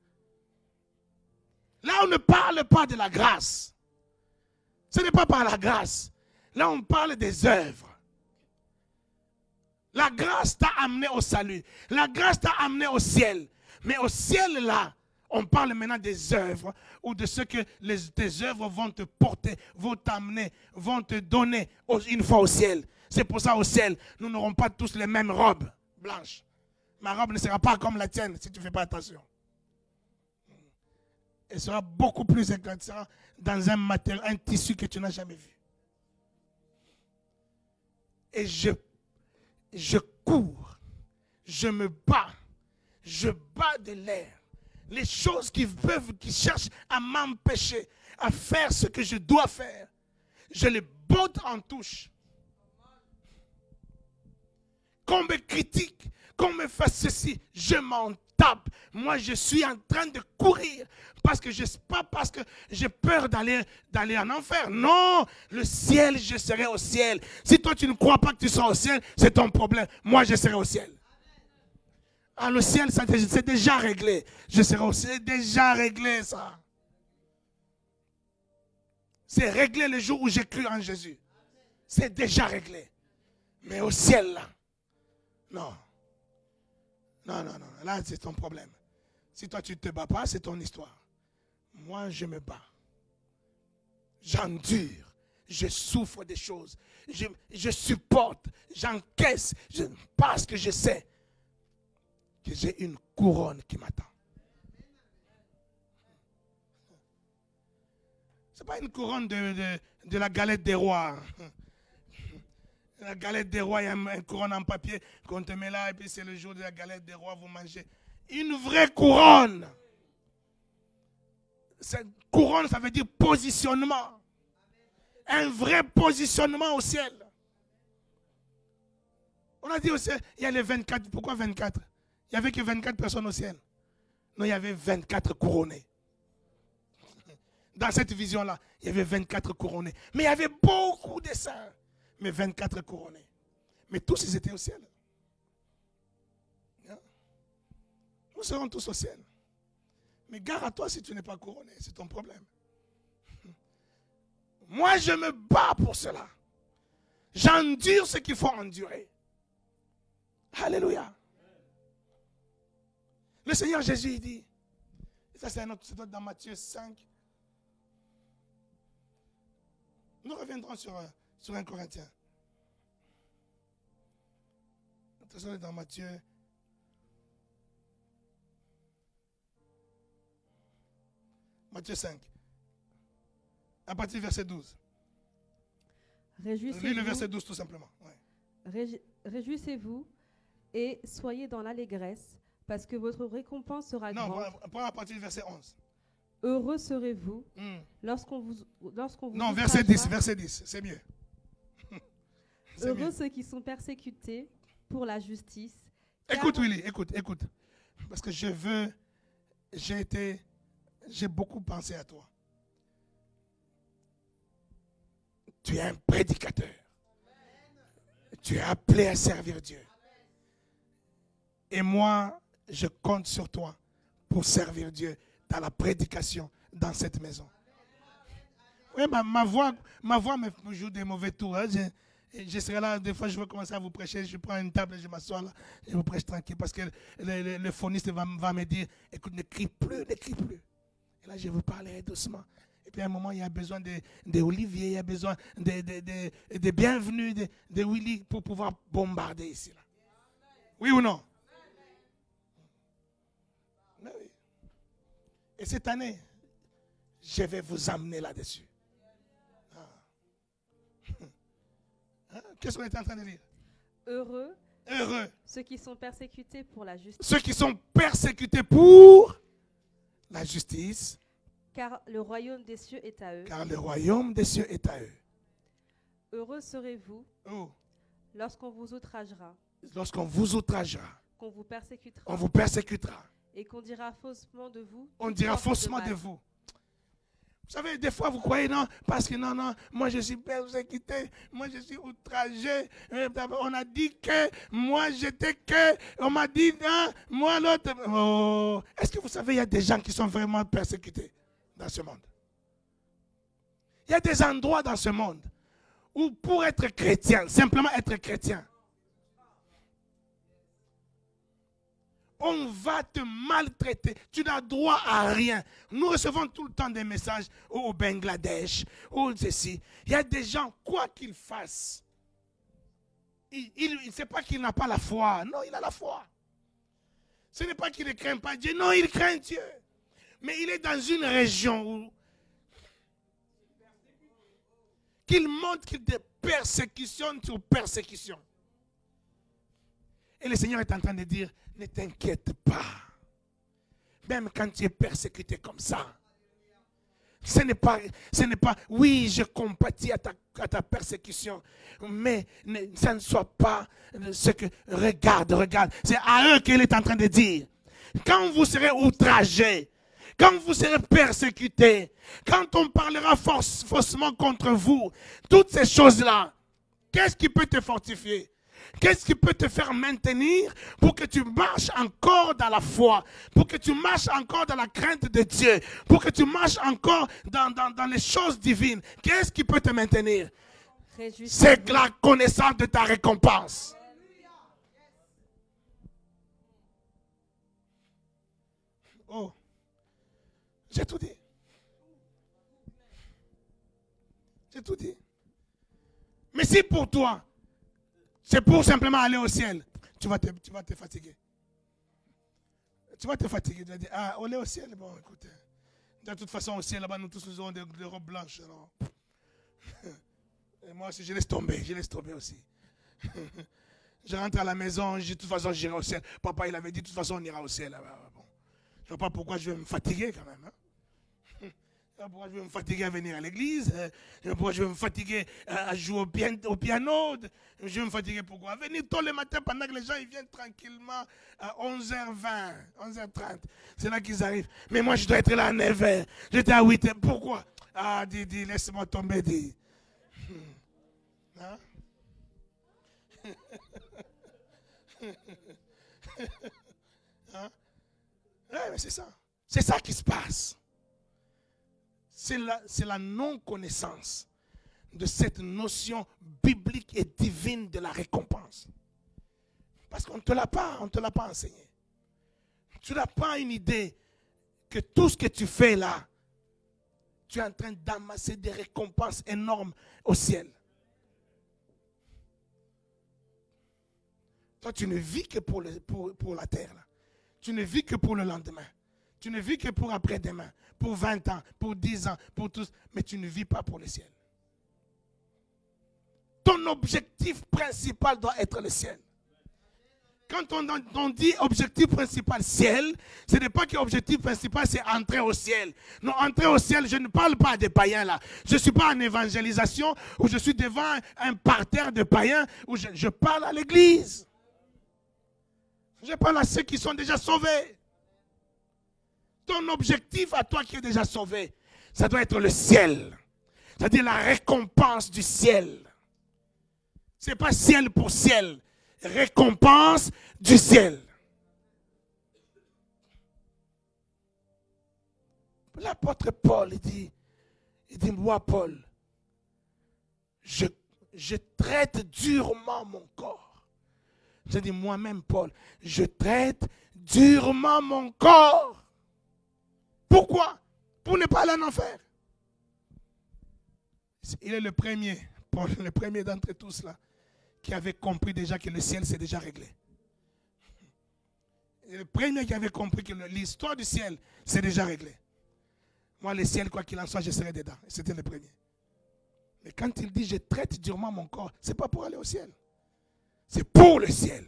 Speaker 1: Là, on ne parle pas de la grâce. Ce n'est pas par la grâce. Là, on parle des œuvres. La grâce t'a amené au salut. La grâce t'a amené au ciel. Mais au ciel, là, on parle maintenant des œuvres ou de ce que tes œuvres vont te porter, vont t'amener, vont te donner une fois au ciel. C'est pour ça au ciel, nous n'aurons pas tous les mêmes robes blanches. Ma robe ne sera pas comme la tienne si tu ne fais pas attention. Elle sera beaucoup plus éclatante, sera dans un matériel, un tissu que tu n'as jamais vu. Et je cours, je me bats, je bats de l'air. Les choses qui cherchent à m'empêcher à faire ce que je dois faire, je les botte en touche. Qu'on me critique, qu'on me fasse ceci, je m'en tape. Moi, je suis en train de courir. Pas parce que j'ai peur d'aller en enfer. Non, le ciel, je serai au ciel. Si toi, tu ne crois pas que tu seras au ciel, c'est ton problème. Moi, je serai au ciel. Ah, le ciel, c'est déjà réglé. Je serai au ciel, c'est déjà réglé, ça. C'est réglé le jour où j'ai cru en Jésus. C'est déjà réglé. Mais au ciel, là, non. Non. Là, c'est ton problème. Si toi, tu ne te bats pas, c'est ton histoire. Moi, je me bats. J'endure. Je souffre des choses. Je supporte. J'encaisse. Parce que je sais que j'ai une couronne qui m'attend. Ce n'est pas une couronne de la galette des rois. La galette des rois, il y a une couronne en papier qu'on te met là et puis c'est le jour de la galette des rois, vous mangez. Une vraie couronne. Cette couronne, ça veut dire positionnement. Un vrai positionnement au ciel. On a dit au ciel, il y a les 24. Pourquoi 24? Il n'y avait que 24 personnes au ciel. Non, il y avait 24 couronnés. Dans cette vision-là, il y avait 24 couronnés. Mais il y avait beaucoup de saints. Mais 24 couronnés. Mais tous, ils étaient au ciel. Nous serons tous au ciel. Mais gare à toi si tu n'es pas couronné. C'est ton problème. Moi, je me bats pour cela. J'endure ce qu'il faut endurer. Alléluia. Le Seigneur Jésus, il dit, ça c'est dans Matthieu 5. Nous reviendrons sur 1 Corinthiens. Attention, dans Matthieu. Matthieu 5. À partir du verset 12. Lis le verset 12 tout simplement. Ouais.
Speaker 2: Réjouissez-vous et soyez dans l'allégresse, parce que votre récompense sera grande.
Speaker 1: Non, prends à partir du verset 11.
Speaker 2: Heureux serez-vous lorsqu'on vous
Speaker 1: Non, verset 10, c'est mieux.
Speaker 2: Heureux ceux qui sont persécutés pour la justice.
Speaker 1: Écoute Willy, écoute. Parce que j'ai beaucoup pensé à toi. Tu es un prédicateur. Tu es appelé à servir Dieu. Et moi, je compte sur toi pour servir Dieu dans la prédication dans cette maison. Oui, ma voix me joue des mauvais tours. Hein. Je serai là, des fois je veux commencer à vous prêcher, je prends une table, je m'assois là, je vous prêche tranquille parce que le phoniste va me dire, écoute, ne crie plus. Et là, je vous parlerai doucement. Et puis à un moment, il y a besoin de Olivier, il y a besoin de bienvenue, de Willy pour pouvoir bombarder ici. Là. Oui ou non? Mais oui. Et cette année, je vais vous amener là-dessus. Qu'est-ce qu'on est en train de lire?
Speaker 2: Heureux
Speaker 1: ceux
Speaker 2: qui sont persécutés pour la justice.
Speaker 1: Ceux qui sont persécutés pour la justice.
Speaker 2: Car le royaume des cieux est à eux.
Speaker 1: Car le royaume des cieux est à eux.
Speaker 2: Heureux serez-vous lorsqu'on vous outragera.
Speaker 1: Lorsqu'on vous outragera.
Speaker 2: Qu'on vous persécutera.
Speaker 1: On vous persécutera.
Speaker 2: et qu'on dira faussement de vous.
Speaker 1: On dira faussement de vous. Vous savez, des fois, vous croyez, non, parce que non, moi je suis persécuté, moi je suis outragé, on a dit que, moi j'étais que, on m'a dit, non, moi l'autre. Oh. Est-ce que vous savez, il y a des gens qui sont vraiment persécutés dans ce monde? Il y a des endroits dans ce monde où pour être chrétien, simplement être chrétien, on va te maltraiter. Tu n'as droit à rien. Nous recevons tout le temps des messages au Bangladesh, au ceci. Il y a des gens, quoi qu'ils fassent, il ne sait pas qu'il n'a pas la foi. Non, il a la foi. Ce n'est pas qu'il ne craint pas Dieu. Non, il craint Dieu. Mais il est dans une région où qu'il montre qu'il de persécution sur persécution. Et le Seigneur est en train de dire, ne t'inquiète pas. Même quand tu es persécuté comme ça. Ce n'est pas, oui, je compatis à ta persécution. Mais ça ne soit pas ce que, regarde. C'est à eux qu'il est en train de dire. Quand vous serez outragés, quand vous serez persécutés, quand on parlera faussement contre vous, toutes ces choses-là, qu'est-ce qui peut te fortifier? Qu'est-ce qui peut te faire maintenir pour que tu marches encore dans la foi, pour que tu marches encore dans la crainte de Dieu, pour que tu marches encore dans les choses divines? Qu'est-ce qui peut te maintenir? C'est la connaissance de ta récompense. Oh, j'ai tout dit. J'ai tout dit. Mais si pour toi, c'est pour simplement aller au ciel, tu vas te fatiguer. Tu vas te fatiguer. Tu vas dire, ah, on est au ciel. Bon, écoutez. De toute façon, au ciel, là-bas, nous tous nous avons des robes blanches. Alors. Et moi aussi, je laisse tomber aussi. Je rentre à la maison, de toute façon, j'irai au ciel. Papa, il avait dit, de toute façon, on ira au ciel. Bon. Je ne sais pas pourquoi je vais me fatiguer quand même. Hein? Pourquoi je vais me fatiguer à venir à l'église? Pourquoi je vais me fatiguer à jouer au piano? Je vais me fatiguer pourquoi? À venir tôt le matin pendant que les gens ils viennent tranquillement à 11h20, 11h30. C'est là qu'ils arrivent. Mais moi, je dois être là à 9h. J'étais à 8h. Pourquoi? Ah, dis, laisse-moi tomber, dis. Hein? Hein? Ouais, mais c'est ça. C'est ça qui se passe. C'est la non-connaissance de cette notion biblique et divine de la récompense. Parce qu'on ne te l'a pas enseigné. Tu n'as pas une idée que tout ce que tu fais là, tu es en train d'amasser des récompenses énormes au ciel. Toi, tu ne vis que pour la terre. Là. Tu ne vis que pour le lendemain. Tu ne vis que pour après-demain, pour 20 ans, pour 10 ans, pour tous. Mais tu ne vis pas pour le ciel. Ton objectif principal doit être le ciel. Quand on dit objectif principal ciel, ce n'est pas que l'objectif principal c'est entrer au ciel. Non, entrer au ciel, je ne parle pas des païens là. Je ne suis pas en évangélisation où je suis devant un parterre de païens où je parle à l'église. Je parle à ceux qui sont déjà sauvés. Ton objectif à toi qui es déjà sauvé, ça doit être le ciel. C'est-à-dire la récompense du ciel. Ce n'est pas ciel pour ciel. Récompense du ciel. L'apôtre Paul, il dit, moi Paul, je traite durement mon corps. Je dis moi-même Paul, je traite durement mon corps. Pourquoi? Pour ne pas aller en enfer. Il est le premier, Paul, le premier d'entre tous là, qui avait compris déjà que le ciel c'est déjà réglé. Il est le premier qui avait compris que l'histoire du ciel c'est déjà réglé. Moi le ciel, quoi qu'il en soit, je serai dedans. C'était le premier. Mais quand il dit je traite durement mon corps, ce n'est pas pour aller au ciel. C'est pour le ciel.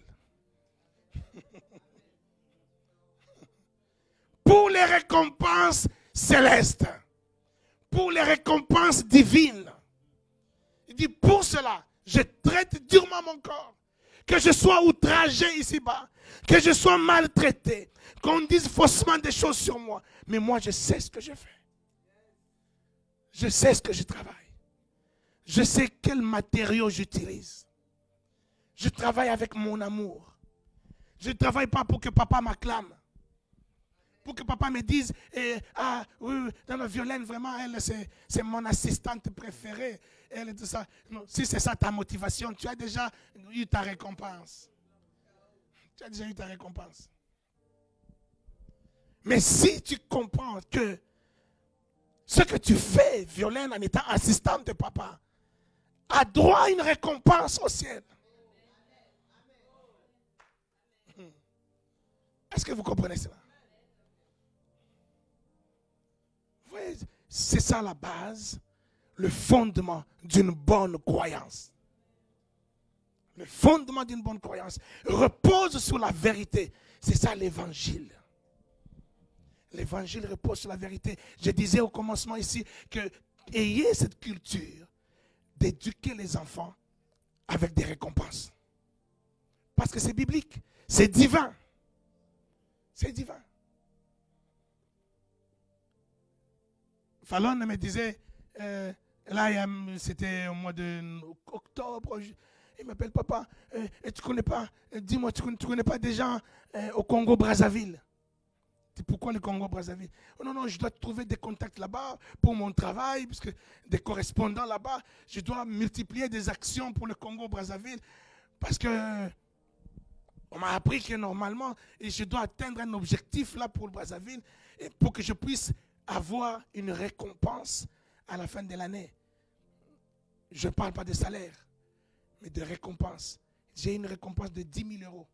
Speaker 1: Pour les récompenses célestes. Pour les récompenses divines. Il dit pour cela, je traite durement mon corps. que je sois outragé ici-bas, que je sois maltraité, qu'on dise faussement des choses sur moi. Mais moi, je sais ce que je fais. Je sais ce que je travaille. Je sais quels matériaux j'utilise. Je travaille avec mon amour. Je ne travaille pas pour que papa m'acclame. Pour que papa me dise, ah oui, dans la Violaine, vraiment, elle, c'est mon assistante préférée. Elle, tout ça. Non, si c'est ça ta motivation, tu as déjà eu ta récompense. Tu as déjà eu ta récompense. Mais si tu comprends que ce que tu fais, Violaine, en étant assistante de papa, a droit à une récompense au ciel. Est-ce que vous comprenez cela? Vous voyez, c'est ça la base, le fondement d'une bonne croyance. Le fondement d'une bonne croyance repose sur la vérité. C'est ça l'évangile. L'évangile repose sur la vérité. Je disais au commencement ici que ayez cette culture d'éduquer les enfants avec des récompenses. Parce que c'est biblique, c'est divin. C'est divin. Fallon me disait, là c'était au mois d'octobre, il m'appelle papa, et tu connais pas, dis-moi, tu connais pas des gens au Congo-Brazzaville? Pourquoi le Congo-Brazzaville? Oh non, je dois trouver des contacts là-bas pour mon travail, parce que des correspondants là-bas, je dois multiplier des actions pour le Congo-Brazzaville, parce que on m'a appris que normalement, je dois atteindre un objectif là pour le Brazzaville, et pour que je puisse avoir une récompense à la fin de l'année. Je ne parle pas de salaire, mais de récompense. J'ai une récompense de 10 000 euros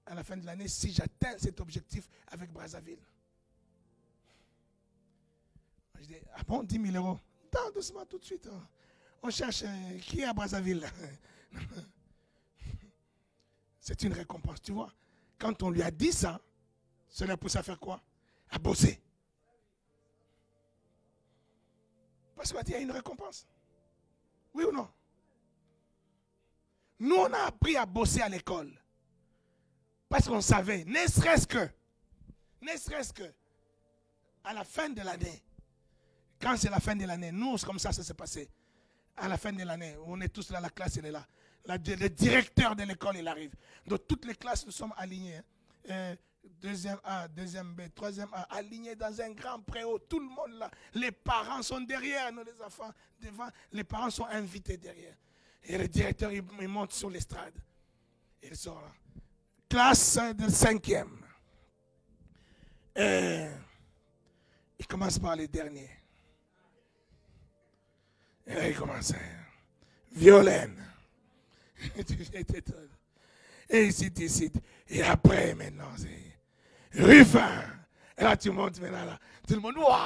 Speaker 1: à la fin de l'année si j'atteins cet objectif avec Brazzaville. Je dis, ah bon, 10 000 euros? Non, doucement, tout de suite. On cherche qui est à Brazzaville. C'est une récompense, tu vois. Quand on lui a dit ça, cela pousse à faire quoi? À bosser. Parce qu'il y a une récompense. Oui ou non? Nous, on a appris à bosser à l'école. Parce qu'on savait, ne serait-ce que, à la fin de l'année, quand c'est la fin de l'année, nous, c'est comme ça s'est passé. À la fin de l'année, on est tous là, la classe, elle est là. Le directeur de l'école, il arrive. Donc, toutes les classes, nous sommes alignés. Deuxième A, deuxième B, troisième A, alignés dans un grand préau. Tout le monde là. Les parents sont derrière, nous, les enfants devant. Les parents sont invités derrière. Et le directeur, il monte sur l'estrade. Il sort là. Classe de 5e. Il commence par les derniers. Et là, il commence. Violaine. Et ici. Et après, maintenant, c'est Ruffin. Et là, tu montes maintenant, là. Tout le monde, waouh!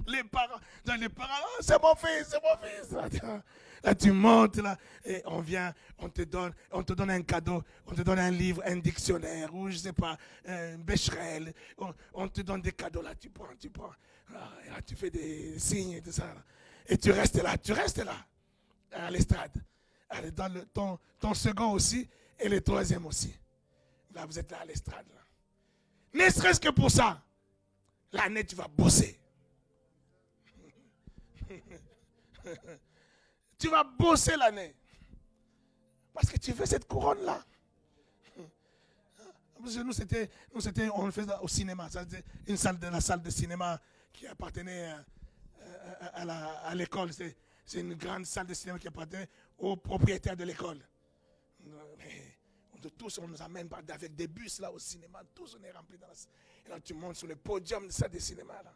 Speaker 1: Les parents, oh, c'est mon fils. Là, tu montes, là, et on vient, on te donne un cadeau, on te donne un livre, un dictionnaire, ou je ne sais pas, un Becherel. On te donne des cadeaux, là, tu prends. Là, et là, tu fais des signes et tout ça, là. Et tu restes là, à l'estrade. Dans ton second aussi, et le troisième aussi. Là, vous êtes là à l'estrade. Ne serait-ce que pour ça, l'année, tu vas bosser. Tu vas bosser l'année. Parce que tu veux cette couronne-là. Nous, on le faisait au cinéma. C'était la salle de cinéma qui appartenait à l'école. C'est une grande salle de cinéma qui appartenait au propriétaire de l'école. Tous, on nous amène avec des bus là au cinéma. Tous, on est remplis dans la salle. Et là, tu montes sur le podium de salle de cinéma. Là.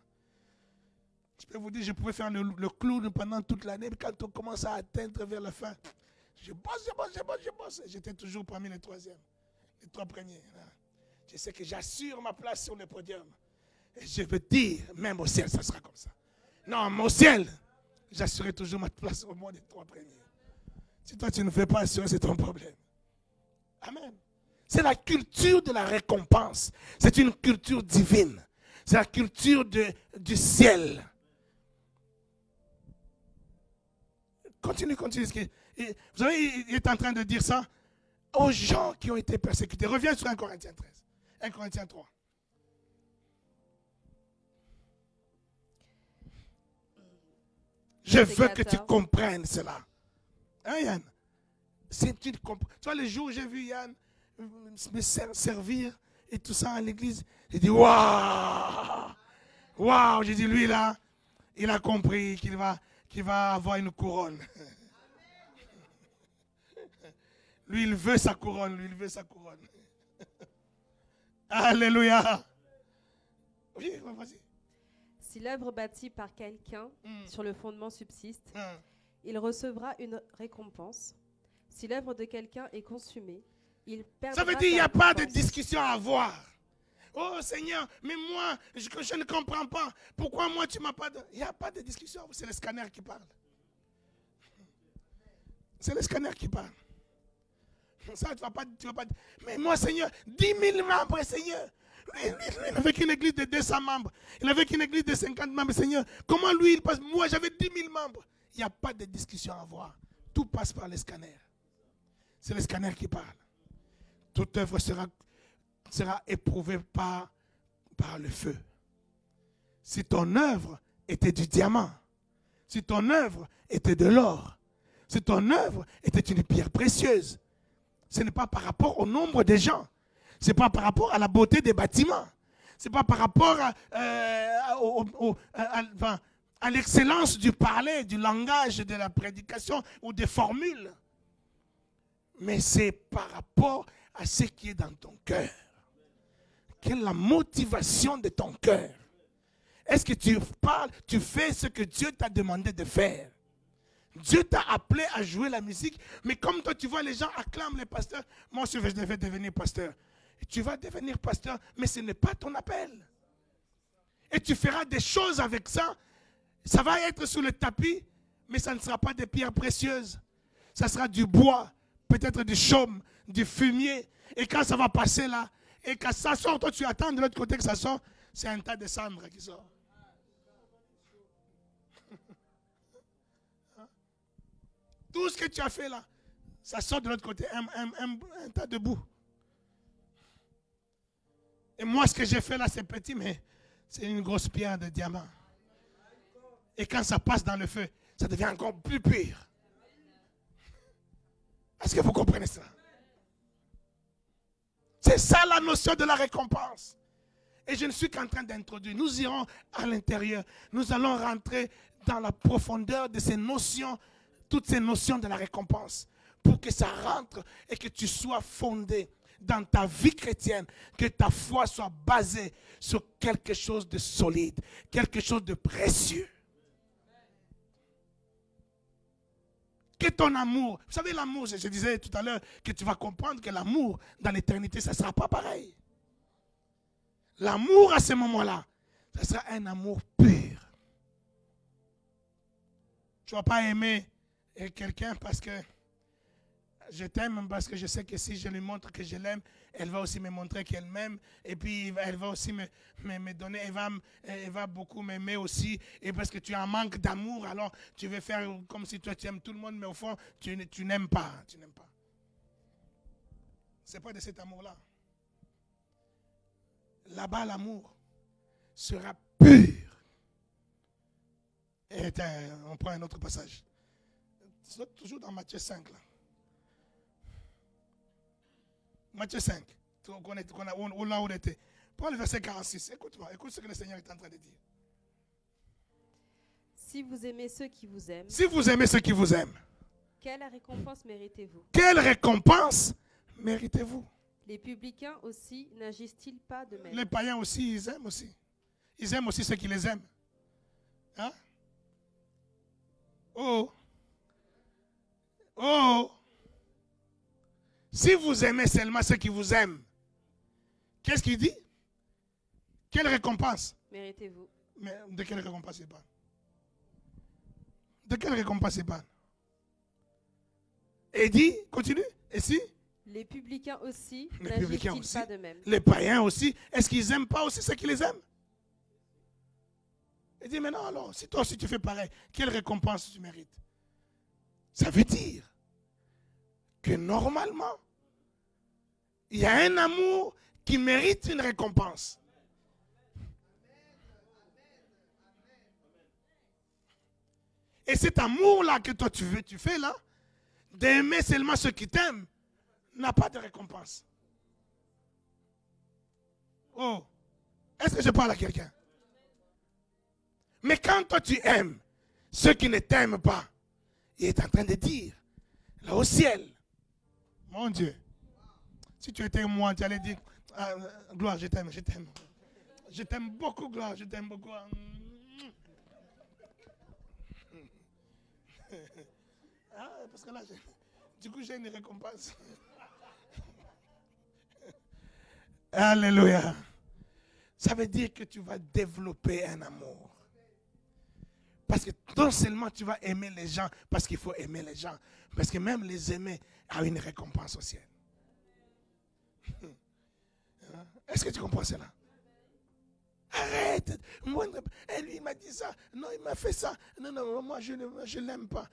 Speaker 1: Je peux vous dire, je pouvais faire le clown pendant toute l'année. Mais quand on commence à atteindre vers la fin, je bosse. J'étais toujours parmi les troisièmes, les trois premiers. Là. Je sais que j'assure ma place sur le podium. Et je veux dire, même au ciel, ça sera comme ça. Non, mais au ciel, j'assurerai toujours ma place au moins des trois premiers. Si toi, tu ne fais pas assurer, c'est ton problème. Amen. C'est la culture de la récompense. C'est une culture divine. C'est la culture du ciel. Continue. Vous savez, il est en train de dire ça aux gens qui ont été persécutés. Reviens sur 1 Corinthiens 13. 1 Corinthiens 3. Je veux que tu comprennes cela. Hein, Yann? Si tu comprends. Tu vois, le jour où j'ai vu Yann me servir et tout ça à l'église, j'ai dit, waouh! Waouh! J'ai dit, lui là, il a compris qu'il va avoir une couronne. Lui, il veut sa couronne. Lui, il veut sa couronne. Alléluia. Oui, vas-y.
Speaker 2: Si l'œuvre bâtie par quelqu'un sur le fondement subsiste, il recevra une récompense. Si l'œuvre de quelqu'un est consumée, il perdra.
Speaker 1: Ça veut dire qu'il n'y a pas de discussion à avoir. Oh Seigneur, mais moi, je ne comprends pas. Pourquoi moi tu m'as pas... Il n'y a pas de discussion. C'est le scanner qui parle. C'est le scanner qui parle. Ça, tu vas pas... Mais moi, Seigneur, 10 000 membres, Seigneur. Il avait qu'une église de 200 membres. Il avait qu'une église de 50 membres, Seigneur. Comment lui, il passe? Moi, j'avais 10 000 membres. Il n'y a pas de discussion à avoir. Tout passe par le scanner. C'est le scanner qui parle. Toute œuvre sera éprouvée par le feu. Si ton œuvre était du diamant, si ton œuvre était de l'or, si ton œuvre était une pierre précieuse, ce n'est pas par rapport au nombre de gens. Ce n'est pas par rapport à la beauté des bâtiments. Ce n'est pas par rapport à l'excellence du parler, du langage, de la prédication ou des formules. Mais c'est par rapport à ce qui est dans ton cœur. Quelle est la motivation de ton cœur? Est-ce que tu parles, tu fais ce que Dieu t'a demandé de faire? Dieu t'a appelé à jouer la musique, mais comme toi tu vois les gens acclament les pasteurs, moi aussi je devais devenir pasteur. Et tu vas devenir pasteur, mais ce n'est pas ton appel. Et tu feras des choses avec ça. Ça va être sur le tapis, mais ça ne sera pas des pierres précieuses. Ça sera du bois, peut-être du chaume, du fumier. Et quand ça va passer là, et quand ça sort, toi tu attends de l'autre côté que ça sort, c'est un tas de cendres qui sort. Tout ce que tu as fait là, ça sort de l'autre côté, un tas de boue. Et moi, ce que j'ai fait là, c'est petit, mais c'est une grosse pierre de diamant. Et quand ça passe dans le feu, ça devient encore plus pur. Est-ce que vous comprenez ça? C'est ça la notion de la récompense. Et je ne suis qu'en train d'introduire. Nous irons à l'intérieur. Nous allons rentrer dans la profondeur de ces notions, toutes ces notions de la récompense, pour que ça rentre et que tu sois fondé dans ta vie chrétienne, que ta foi soit basée sur quelque chose de solide, quelque chose de précieux. Que ton amour, vous savez l'amour, je disais tout à l'heure que tu vas comprendre que l'amour dans l'éternité, ça ne sera pas pareil. L'amour à ce moment-là, ça sera un amour pur. Tu ne vas pas aimer quelqu'un parce que je t'aime, parce que je sais que si je lui montre que je l'aime, elle va aussi me montrer qu'elle m'aime. Et puis elle va aussi me donner, elle va beaucoup m'aimer aussi. Et parce que tu as un manque d'amour, alors tu veux faire comme si toi tu aimes tout le monde, mais au fond, tu n'aimes pas. Tu n'aimes pas. Ce n'est pas de cet amour-là. Là-bas, l'amour sera pur. Et on prend un autre passage. C'est toujours dans Matthieu 5. Là. Matthieu 5. Là où on était. Prends le verset 46. Écoute-moi. Écoute ce que le Seigneur est en train de dire.
Speaker 2: Si vous aimez ceux qui vous aiment.
Speaker 1: Si vous aimez ceux qui vous aiment.
Speaker 2: Quelle récompense méritez-vous?
Speaker 1: Quelle récompense méritez-vous?
Speaker 2: Les publicains aussi n'agissent-ils pas de même?
Speaker 1: Les païens aussi, ils aiment aussi. Ils aiment aussi ceux qui les aiment. Hein? Oh! Oh! Si vous aimez seulement ceux qui vous aiment, qu'est-ce qu'il dit? Quelle récompense
Speaker 2: méritez-vous?
Speaker 1: Mais de quelle récompense il parle? De quelle récompense il parle? Et il dit, continue, et si?
Speaker 2: Les publicains aussi n'agissent-ils pas de même?
Speaker 1: Les païens aussi, est-ce qu'ils n'aiment pas aussi ceux qui les aiment? Il dit, mais non, alors, si toi aussi tu fais pareil, quelle récompense tu mérites? Ça veut dire que normalement, Il y a un amour qui mérite une récompense. Et cet amour-là que toi tu fais là, d'aimer seulement ceux qui t'aiment, n'a pas de récompense. Oh, est-ce que je parle à quelqu'un? Mais quand toi tu aimes ceux qui ne t'aiment pas, il est en train de dire, là au ciel, mon Dieu, si tu étais moi, tu allais dire, ah, gloire, je t'aime, je t'aime. Je t'aime beaucoup, gloire, je t'aime beaucoup. Ah, parce que là, du coup, j'ai une récompense. Alléluia. Ça veut dire que tu vas développer un amour. Parce que non seulement tu vas aimer les gens, parce qu'il faut aimer les gens, parce que même les aimer a une récompense au ciel. Est-ce que tu comprends cela? Arrête. Moi, lui, il m'a dit ça. Non, il m'a fait ça. Non, non, moi, je ne l'aime pas.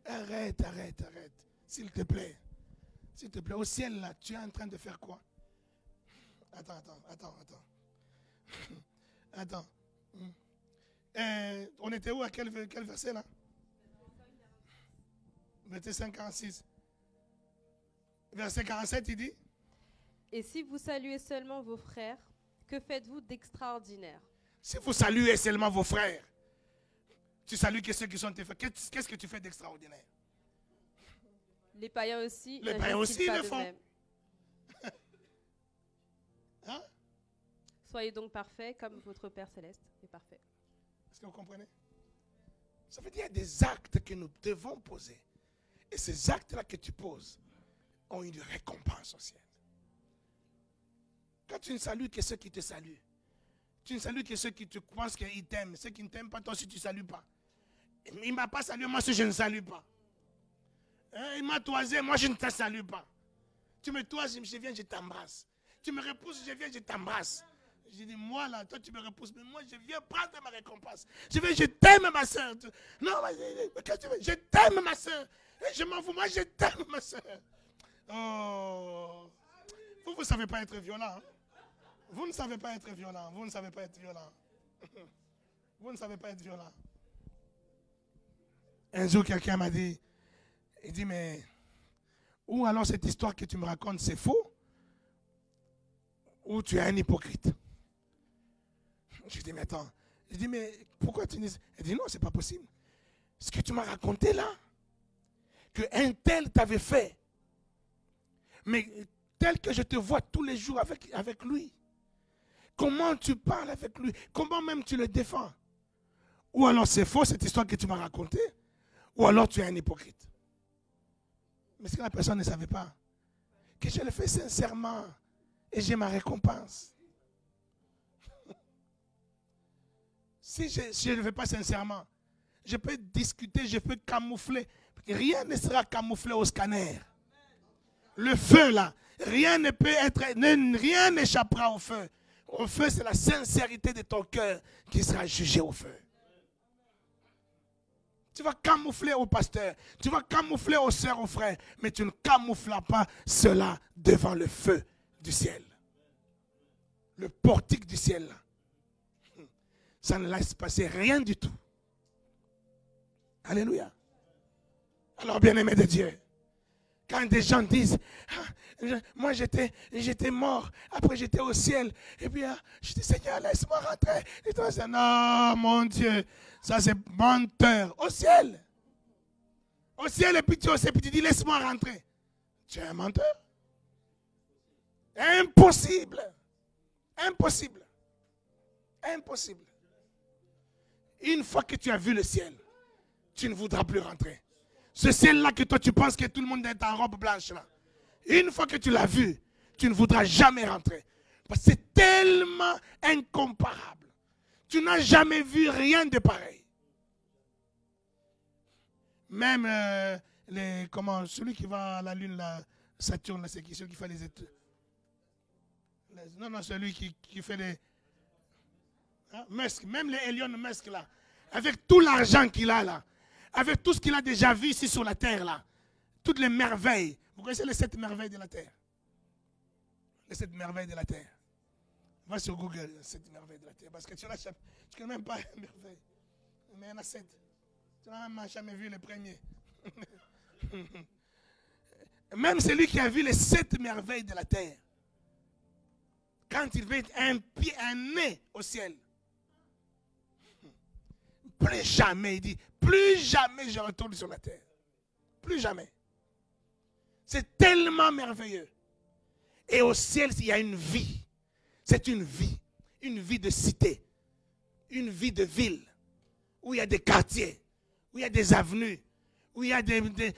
Speaker 1: Arrête, arrête, arrête. S'il te plaît. S'il te plaît. Au ciel, là, tu es en train de faire quoi? Attends. Attends. On était où? À quel verset, là? Verset 56. Verset 47, il dit?
Speaker 2: Et si vous saluez seulement vos frères, que faites-vous d'extraordinaire?
Speaker 1: Si vous saluez seulement vos frères, tu salues que ceux qui sont tes frères. Qu'est-ce que tu fais d'extraordinaire?
Speaker 2: Les païens aussi.
Speaker 1: Les païens aussi le font. Hein?
Speaker 2: Soyez donc parfaits comme votre Père Céleste est parfait.
Speaker 1: Est-ce que vous comprenez? Ça veut dire qu'il y a des actes que nous devons poser. Et ces actes-là que tu poses ont une récompense au ciel. Quand tu ne salues que ceux qui te saluent, tu ne salues que ceux qui te pensent qu'ils t'aiment, ceux qui ne t'aiment pas, toi aussi tu ne salues pas. Il ne m'a pas salué, moi aussi je ne salue pas. Il m'a toisé, moi je ne te salue pas. Tu me toises, je viens, je t'embrasse. Tu me repousses, je viens, je t'embrasse. Je dis, moi là, toi tu me repousses, mais moi je viens prendre ma récompense. Je t'aime ma soeur. Non, qu'est-ce que tu veux? Je t'aime ma soeur. Je m'en fous, moi je t'aime ma soeur. Oh. Vous ne savez pas être violent. Hein? Vous ne savez pas être violent. Vous ne savez pas être violent. Vous ne savez pas être violent. Un jour, quelqu'un m'a dit, il dit, mais ou alors cette histoire que tu me racontes, c'est faux, ou tu es un hypocrite. Je dis, mais attends. Je dis, mais pourquoi tu dis... Il dit, non, c'est pas possible. Ce que tu m'as raconté là, qu'un tel t'avait fait, mais tel que je te vois tous les jours avec lui, comment tu parles avec lui, comment même tu le défends. Ou alors c'est faux cette histoire que tu m'as racontée, ou alors tu es un hypocrite. Mais ce que la personne ne savait pas, que je le fais sincèrement et j'ai ma récompense. Si je ne le fais pas sincèrement, je peux discuter, je peux camoufler. Rien ne sera camouflé au scanner. Le feu là, rien n'échappera au feu. Au feu, c'est la sincérité de ton cœur qui sera jugée au feu. Tu vas camoufler au pasteur, tu vas camoufler aux sœurs, aux frères, mais tu ne camoufles pas cela devant le feu du ciel. Le portique du ciel là. Ça ne laisse passer rien du tout. Alléluia. Alors, bien-aimé de Dieu, quand des gens disent, ah, moi j'étais mort, après j'étais au ciel, et puis je dis, Seigneur, laisse-moi rentrer. Et toi, c'est, non, mon Dieu, ça c'est menteur. Au ciel, et puis tu dis, laisse-moi rentrer. Tu es un menteur. Impossible. Impossible. Impossible. Une fois que tu as vu le ciel, tu ne voudras plus rentrer. Ce ciel-là que toi tu penses que tout le monde est en robe blanche là. Une fois que tu l'as vu, tu ne voudras jamais rentrer. Parce que c'est tellement incomparable. Tu n'as jamais vu rien de pareil. Même celui qui va à la lune, là, Saturne, c'est qui? Celui qui fait les études. Non, celui qui fait les... Musk, même les Elon Musk là, avec tout l'argent qu'il a là, avec tout ce qu'il a déjà vu ici sur la terre là, toutes les merveilles. Vous connaissez les 7 merveilles de la terre? les 7 merveilles de la terre. Va sur Google, 7 merveilles de la terre. Parce que tu ne connais même pas les merveilles. Mais il y en a 7. Tu n'as même jamais vu les premiers. Même celui qui a vu les 7 merveilles de la terre, quand il met un nez au ciel, plus jamais, il dit, plus jamais je retourne sur la terre. Plus jamais. C'est tellement merveilleux. Et au ciel, il y a une vie. C'est une vie de cité, une vie de ville, où il y a des quartiers, où il y a des avenues, où il y a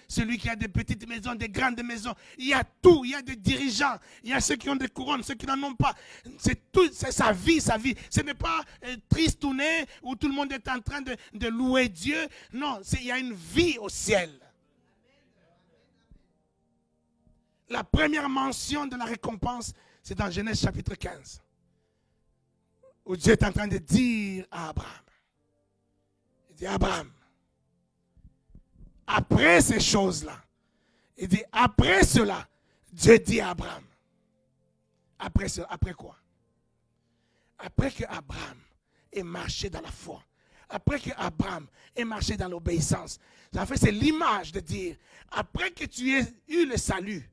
Speaker 1: celui qui a des petites maisons, des grandes maisons. Il y a tout, il y a des dirigeants, il y a ceux qui ont des couronnes, ceux qui n'en ont pas. C'est tout, c'est sa vie, sa vie. Ce n'est pas tristouné où tout le monde est en train de louer Dieu. Non, il y a une vie au ciel. La première mention de la récompense, c'est dans Genèse chapitre 15. Où Dieu est en train de dire à Abraham. Il dit, Abraham, après ces choses-là, il dit, après cela, Dieu dit à Abraham. Après quoi? Après que Abraham ait marché dans la foi. Après que Abraham ait marché dans l'obéissance. En fait, c'est l'image de dire, après que tu aies eu le salut,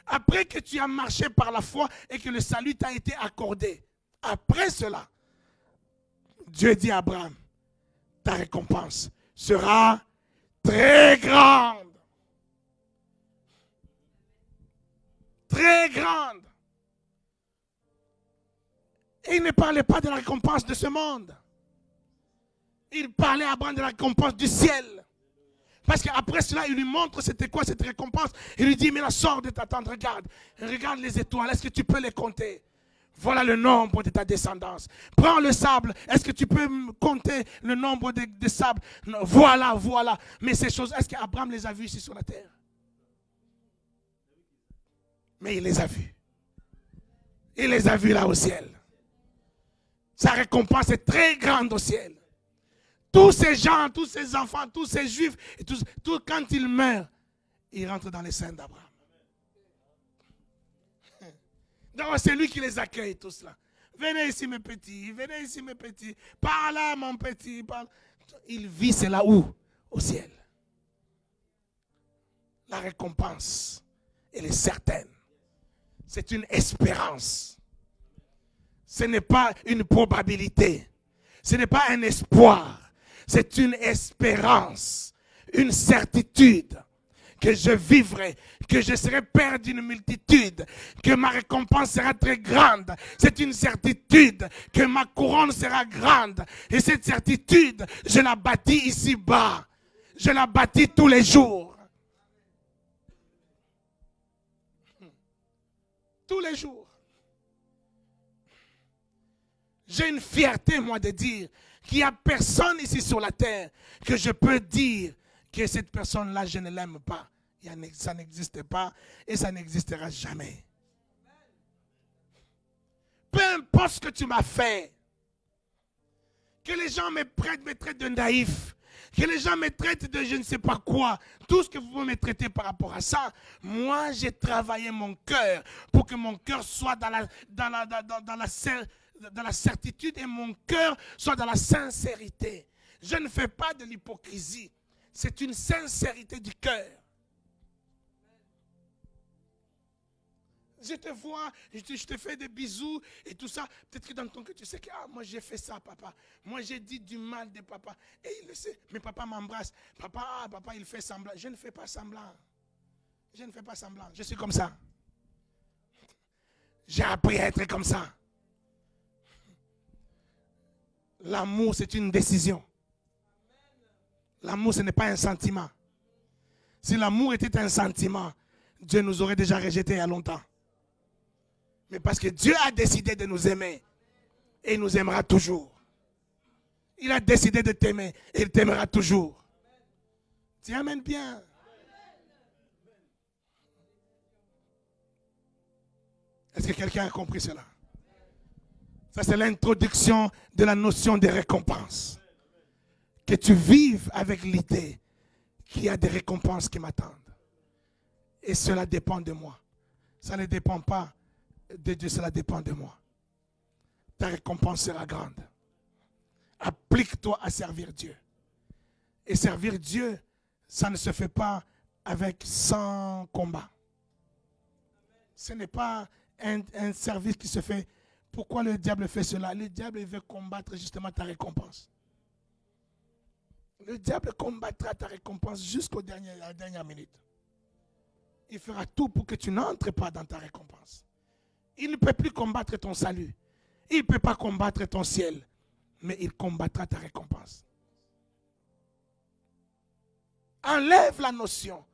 Speaker 1: après que tu as marché par la foi et que le salut t'a été accordé, après cela, Dieu dit à Abraham, ta récompense sera très grande. Très grande. Et il ne parlait pas de la récompense de ce monde. Il parlait à Abraham de la récompense du ciel. Parce qu'après cela, il lui montre c'était quoi cette récompense. Il lui dit, mais la sort de ta tente, regarde les étoiles, est-ce que tu peux les compter? Voilà le nombre de ta descendance. Prends le sable, est-ce que tu peux compter le nombre de sables? Voilà. Mais ces choses, est-ce qu'Abraham les a vues ici sur la terre? Mais il les a vues. Il les a vues là au ciel. Sa récompense est très grande au ciel. Tous ces gens, tous ces enfants, tous ces juifs, et tout, quand ils meurent, ils rentrent dans les seins d'Abraham. Donc c'est lui qui les accueille tous là. Venez ici mes petits, venez ici mes petits. Par là mon petit. Par... Il vit c'est là où? Au ciel. La récompense, elle est certaine. C'est une espérance. Ce n'est pas une probabilité. Ce n'est pas un espoir. C'est une espérance, une certitude que je vivrai, que je serai père d'une multitude, que ma récompense sera très grande. C'est une certitude que ma couronne sera grande. Et cette certitude, je la bâtis ici-bas. Je la bâtis tous les jours. Tous les jours. J'ai une fierté, moi, de dire qu'il n'y a personne ici sur la terre que je peux dire que cette personne-là, je ne l'aime pas. Ça n'existe pas et ça n'existera jamais. Peu importe ce que tu m'as fait, que les gens me traitent de naïf, que les gens me traitent de je ne sais pas quoi, tout ce que vous pouvez me traiter par rapport à ça, moi j'ai travaillé mon cœur pour que mon cœur soit dans la certitude et mon cœur soit dans la sincérité. Je ne fais pas de l'hypocrisie. C'est une sincérité du cœur. Je te vois, je te fais des bisous et tout ça. Peut-être que dans ton cœur, tu sais que moi j'ai fait ça, papa. Moi j'ai dit du mal de papa. Et il le sait. Mais papa m'embrasse. Papa, il fait semblant. Je ne fais pas semblant. Je ne fais pas semblant. Je suis comme ça. J'ai appris à être comme ça. L'amour, c'est une décision. L'amour, ce n'est pas un sentiment. Si l'amour était un sentiment, Dieu nous aurait déjà rejetés il y a longtemps. Mais parce que Dieu a décidé de nous aimer, et il nous aimera toujours. Il a décidé de t'aimer, et il t'aimera toujours. Tu amènes bien. Est-ce que quelqu'un a compris cela? Ça, c'est l'introduction de la notion de récompense. Que tu vives avec l'idée qu'il y a des récompenses qui m'attendent. Et cela dépend de moi. Ça ne dépend pas de Dieu, cela dépend de moi. Ta récompense sera grande. Applique-toi à servir Dieu. Et servir Dieu, ça ne se fait pas sans combat. Ce n'est pas un service qui se fait. Pourquoi le diable fait cela? Le diable veut combattre justement ta récompense. Le diable combattra ta récompense jusqu'à la dernière minute. Il fera tout pour que tu n'entres pas dans ta récompense. Il ne peut plus combattre ton salut. Il ne peut pas combattre ton ciel. Mais il combattra ta récompense. Enlève la notion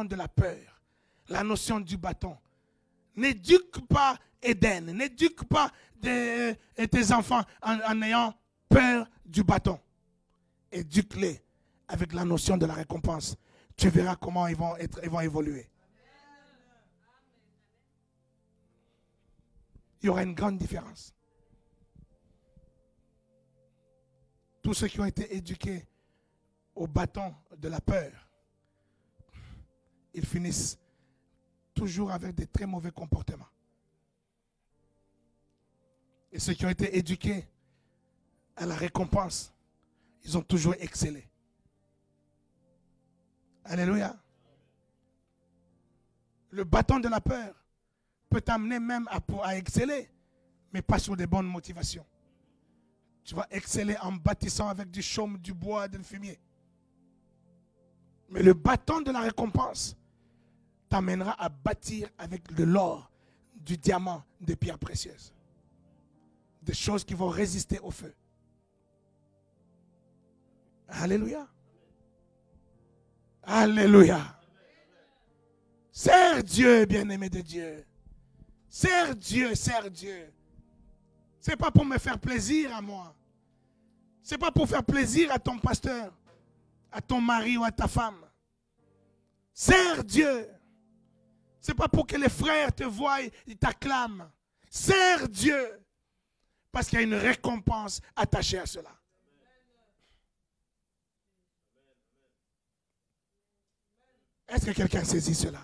Speaker 1: de la peur, la notion du bâton. N'éduque pas Éden, n'éduque pas tes enfants en ayant peur du bâton. Éduque-les avec la notion de la récompense. Tu verras comment ils vont évoluer. Il y aura une grande différence. Tous ceux qui ont été éduqués au bâton de la peur, ils finissent toujours avec des très mauvais comportements. Et ceux qui ont été éduqués à la récompense, ils ont toujours excellé. Alléluia. Le bâton de la peur peut t'amener même à exceller, mais pas sur des bonnes motivations. Tu vas exceller en bâtissant avec du chaume, du bois, du fumier. Mais le bâton de la récompense t'amènera à bâtir avec de l'or, du diamant, des pierres précieuses. Des choses qui vont résister au feu. Alléluia. Alléluia. Sers Dieu, bien-aimé de Dieu. Sers Dieu, sers Dieu. Ce n'est pas pour me faire plaisir à moi. Ce n'est pas pour faire plaisir à ton pasteur, à ton mari ou à ta femme. Sers Dieu. Ce n'est pas pour que les frères te voient et t'acclament. Sers Dieu. Parce qu'il y a une récompense attachée à cela. Est-ce que quelqu'un saisit cela?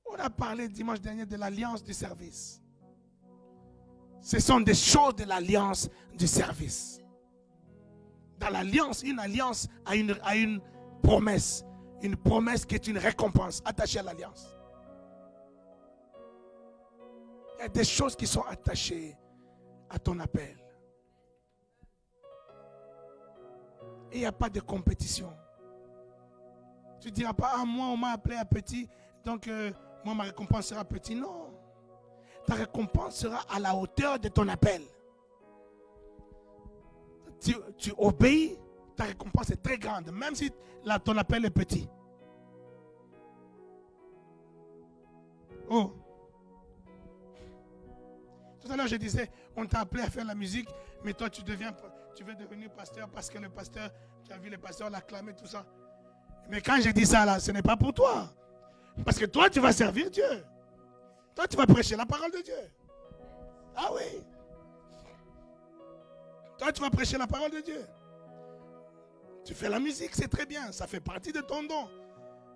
Speaker 1: On a parlé dimanche dernier de l'alliance du service. Ce sont des choses de l'alliance du service. Dans l'alliance, une alliance a une promesse. Une promesse qui est une récompense attachée à l'alliance. Il y a des choses qui sont attachées à ton appel. Et il n'y a pas de compétition. Tu ne diras pas, ah, moi on m'a appelé à petit, donc moi ma récompense sera petit. Non. Ta récompense sera à la hauteur de ton appel. Tu obéis, ta récompense est très grande, même si ton appel est petit. Oh. Tout à l'heure, je disais, on t'a appelé à faire la musique, mais toi, tu veux devenir pasteur parce que le pasteur, tu as vu le pasteur l'acclamer, tout ça. Mais quand je dis ça, là, ce n'est pas pour toi. Parce que toi, tu vas servir Dieu. Toi, tu vas prêcher la parole de Dieu. Ah oui. Toi, tu vas prêcher la parole de Dieu. Tu fais la musique, c'est très bien. Ça fait partie de ton don.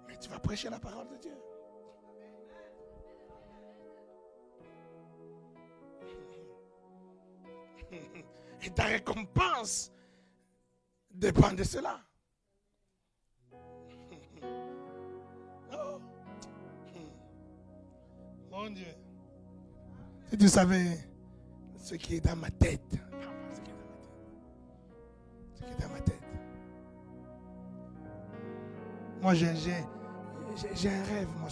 Speaker 1: Mais tu vas prêcher la parole de Dieu. Et ta récompense dépend de cela. Oh. Mon Dieu. Si tu savais ce qui est dans ma tête. Ce qui est dans ma tête. Moi, j'ai un rêve. Moi,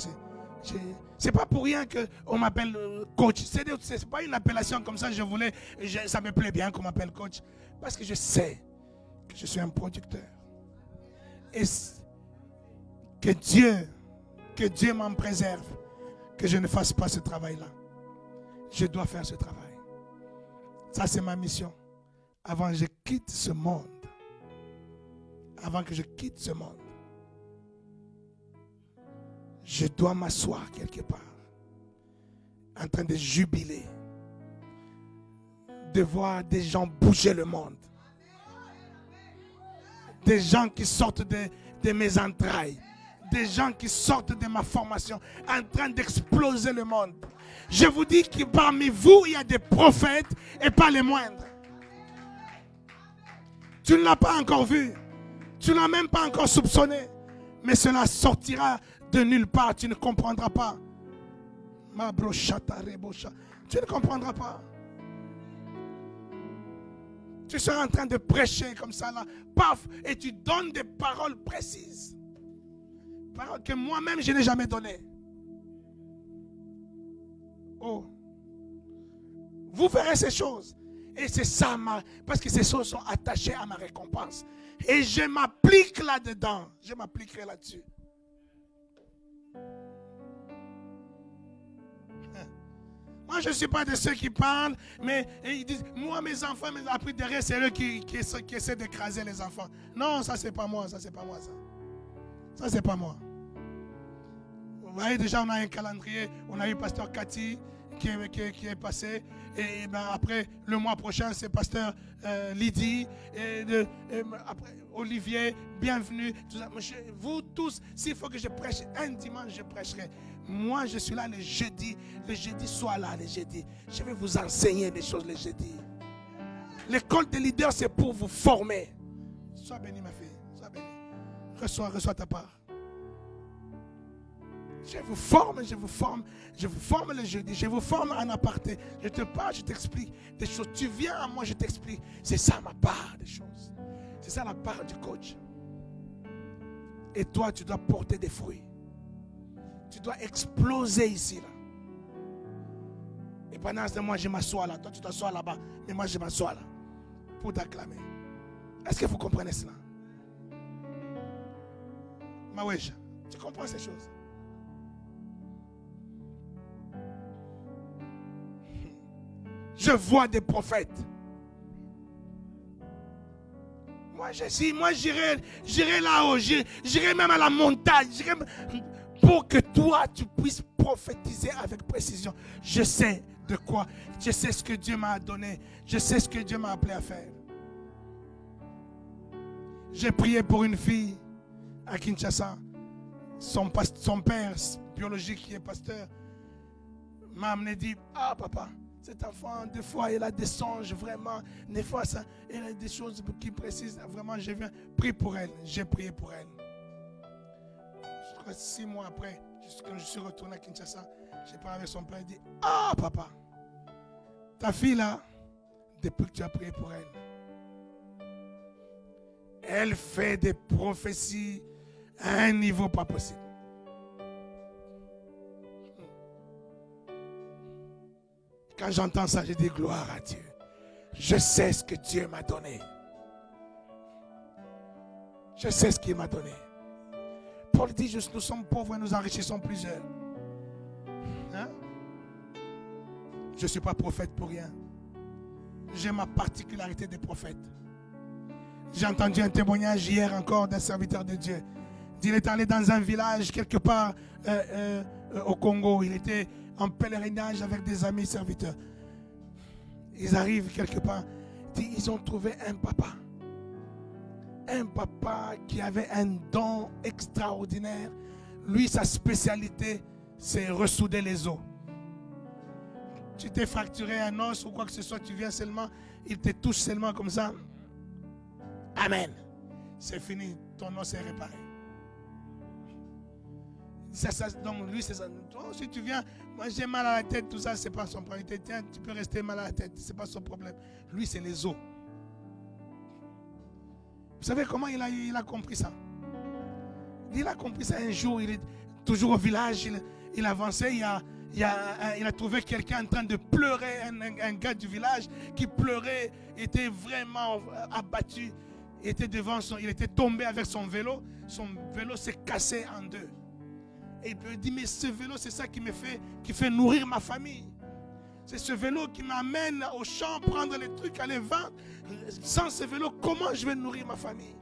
Speaker 1: c'est pas pour rien qu'on m'appelle coach. C'est pas une appellation comme ça. Ça me plaît bien qu'on m'appelle coach. Parce que je sais que je suis un producteur. Et que Dieu m'en préserve. Que je ne fasse pas ce travail-là. Je dois faire ce travail. Ça, c'est ma mission. Avant que je quitte ce monde. Avant que je quitte ce monde. Je dois m'asseoir quelque part. En train de jubiler. De voir des gens bouger le monde. Des gens qui sortent de mes entrailles. des gens qui sortent de ma formation en train d'exploser le monde. Je vous dis que parmi vous, il y a des prophètes et pas les moindres. Tu ne l'as pas encore vu. Tu ne l'as même pas encore soupçonné. Mais cela sortira de nulle part. Tu ne comprendras pas. Tu ne comprendras pas. Tu seras en train de prêcher comme ça là. Paf. Et tu donnes des paroles précises. Paroles que moi-même je n'ai jamais données. Oh. Vous verrez ces choses. Et c'est ça, parce que ces choses sont attachées à ma récompense. Et je m'applique là-dedans. Je m'appliquerai là-dessus. Moi, je ne suis pas de ceux qui parlent, mais ils disent, moi, mes enfants, après derrière, c'est eux qui essaient d'écraser les enfants. Non, ça, c'est pas moi, ça, c'est pas moi, ça. Ça, c'est pas moi. Vous voyez, déjà, on a un calendrier. On a eu Pasteur Cathy qui est passé. Et ben, après, le mois prochain, c'est Pasteur Lydie. Après, Olivier, bienvenue. Vous tous, s'il faut que je prêche un dimanche, je prêcherai. Moi, je suis là le jeudi. Le jeudi, sois là le jeudi. Je vais vous enseigner des choses le jeudi. L'école des leaders, c'est pour vous former. Sois béni, ma fille. Sois béni. Reçois ta part. Je vous forme le jeudi, je vous forme en aparté. Je te parle, je t'explique des choses. Tu viens à moi, je t'explique. C'est ça ma part des choses. C'est ça la part du coach. Et toi, tu dois porter des fruits. Tu dois exploser ici, là. Et pendant ce temps, moi, je m'assois là. Toi, tu t'assois là-bas. Mais moi, je m'assois là. Pour t'acclamer. Est-ce que vous comprenez cela? Mawesh, tu comprends ces choses? Je vois des prophètes. Moi, j'irai là-haut, j'irai même à la montagne, pour que toi, tu puisses prophétiser avec précision. Je sais de quoi, je sais ce que Dieu m'a donné, je sais ce que Dieu m'a appelé à faire. J'ai prié pour une fille à Kinshasa. Son père biologique qui est pasteur m'a amené et dit, ah papa, cet enfant, des fois, il a des songes, vraiment. Des fois, il a des choses qui précisent. Vraiment, je viens prier pour elle. J'ai prié pour elle. Je crois 6 mois après, quand je suis retourné à Kinshasa, j'ai parlé avec son père. Il dit, ah, papa, ta fille là, depuis que tu as prié pour elle, elle fait des prophéties à un niveau pas possible. Quand j'entends ça, je dis gloire à Dieu. Je sais ce que Dieu m'a donné. Je sais ce qu'il m'a donné. Paul dit, nous sommes pauvres et nous enrichissons plusieurs. Hein? Je ne suis pas prophète pour rien. J'ai ma particularité de prophète. J'ai entendu un témoignage hier encore d'un serviteur de Dieu. Il est allé dans un village quelque part au Congo. Il était en pèlerinage avec des amis serviteurs. Ils arrivent quelque part. Ils ont trouvé un papa. Un papa qui avait un don extraordinaire. Lui, sa spécialité, c'est ressouder les os. Tu t'es fracturé un os ou quoi que ce soit, tu viens seulement, il te touche seulement comme ça. Amen. C'est fini, ton os est réparé. Donc lui, c'est ça. Toi, si tu viens, moi j'ai mal à la tête, tout ça, c'est pas son problème. Tiens, tu peux rester mal à la tête, c'est pas son problème. Lui, c'est les os. Vous savez comment il a compris ça? Il a compris ça un jour, il est toujours au village, il avançait, il a trouvé quelqu'un en train de pleurer, un gars du village qui pleurait, était vraiment abattu, il était tombé avec son vélo s'est cassé en deux. Et il me dit, mais ce vélo, c'est ça qui fait nourrir ma famille. C'est ce vélo qui m'amène au champ, prendre les trucs, aller vendre. Sans ce vélo, comment je vais nourrir ma famille?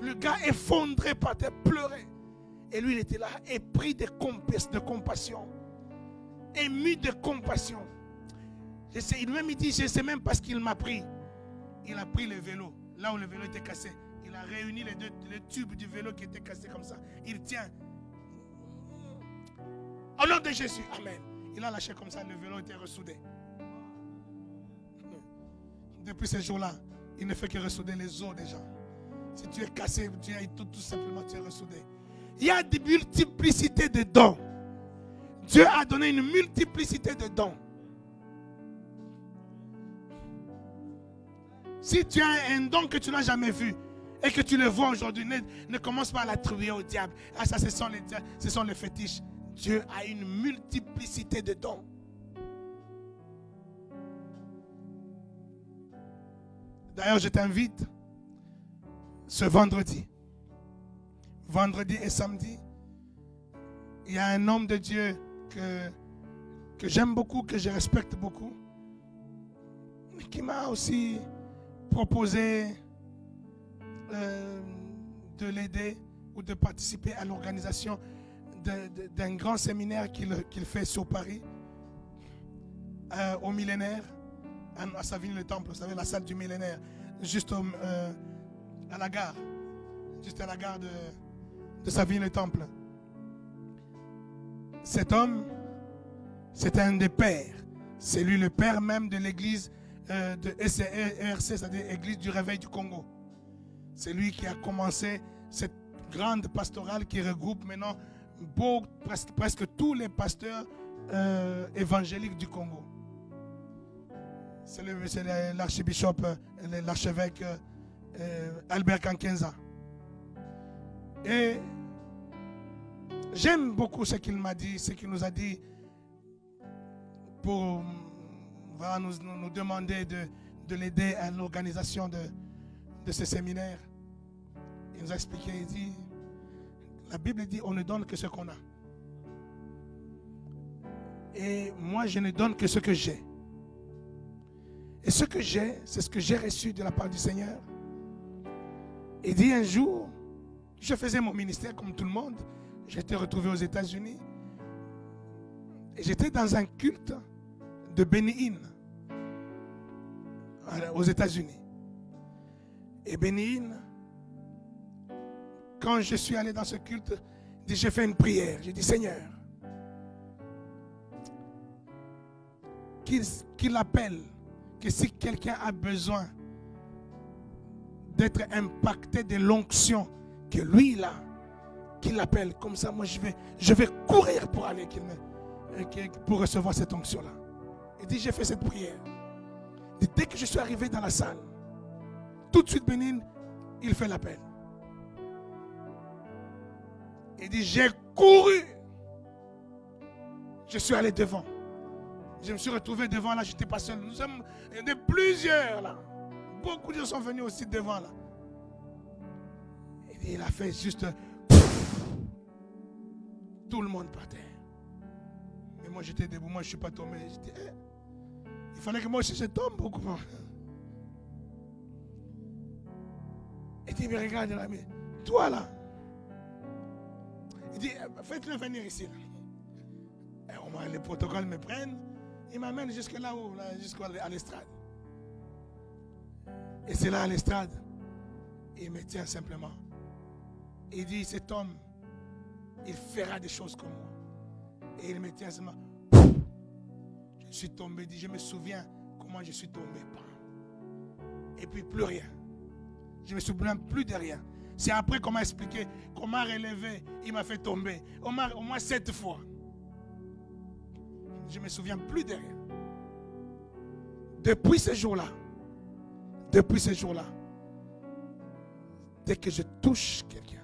Speaker 1: Le gars effondré par terre, pleurait. Et lui, il était là, épris de compassion. Ému de compassion. Il dit, je ne sais même pas ce qu'il m'a pris. Il a pris le vélo, là où le vélo était cassé. Il a réuni les tubes du vélo qui étaient cassés comme ça. Il tient. Au nom de Jésus, amen. Il a lâché comme ça, le vélo était ressoudé. Depuis ce jour-là, il ne fait que ressouder les os des gens. Si tu es cassé, tu es tout simplement, tu es ressoudé. Il y a des multiplicités de dons. Dieu a donné une multiplicité de dons. Si tu as un don que tu n'as jamais vu et que tu le vois aujourd'hui, ne commence pas à l'attribuer au diable. Ah, ça, ce sont les fétiches. Dieu a une multiplicité de dons. D'ailleurs, je t'invite ce vendredi et samedi, il y a un homme de Dieu que j'aime beaucoup, que je respecte beaucoup, qui m'a aussi proposé de l'aider ou de participer à l'organisation d'un grand séminaire qu'il fait sur Paris, au millénaire, à Savigny-le-Temple, vous savez, la salle du millénaire, juste à la gare, juste à la gare de Savigny-le-Temple. Cet homme, c'est un des pères. C'est lui le père même de l'église de ERC, c'est-à-dire l'église du réveil du Congo. C'est lui qui a commencé cette grande pastorale qui regroupe maintenant presque tous les pasteurs évangéliques du Congo. C'est l'archevêque Albert Kankenza. Et j'aime beaucoup ce qu'il m'a dit, ce qu'il nous a dit pour nous demander de l'aider à l'organisation de ce séminaire. Il nous a expliqué, il dit, la Bible dit, on ne donne que ce qu'on a. Et moi, je ne donne que ce que j'ai. Et ce que j'ai, c'est ce que j'ai reçu de la part du Seigneur. Il dit un jour, je faisais mon ministère comme tout le monde. J'étais retrouvé aux États-Unis. Et j'étais dans un culte de Béni-In aux États-Unis. Et Béni-In, quand je suis allé dans ce culte, j'ai fait une prière. J'ai dit, Seigneur, qu'il appelle, que si quelqu'un a besoin d'être impacté de l'onction que lui il a, qu'il l'appelle. Comme ça, moi je vais courir pour aller pour recevoir cette onction-là. Il dit, j'ai fait cette prière. Et dès que je suis arrivé dans la salle, tout de suite Bénin, il fait l'appel. Il dit, j'ai couru. Je suis allé devant. Je me suis retrouvé devant là, je n'étais pas seul. Il y en a plusieurs là. Beaucoup de gens sont venus aussi devant là. Et il a fait juste... Tout le monde par terre. Mais moi j'étais debout, moi je ne suis pas tombé. Il fallait que moi aussi je tombe beaucoup. Et il me regarde là, mais toi là. Il dit, faites-le venir ici. Là. Et les protocoles me prennent. Il m'amène jusque là-haut, jusqu'à l'estrade. Et c'est là à l'estrade. Il me tient simplement. Il dit, cet homme, il fera des choses comme moi. Et il me tient simplement. Je suis tombé, je me souviens comment je suis tombé. Et puis plus rien. Je me souviens plus de rien. C'est après qu'on m'a expliqué, qu'on m'a relevé, il m'a fait tomber. Au moins 7 fois. Je ne me souviens plus de rien. Depuis ce jour-là, dès que je touche quelqu'un,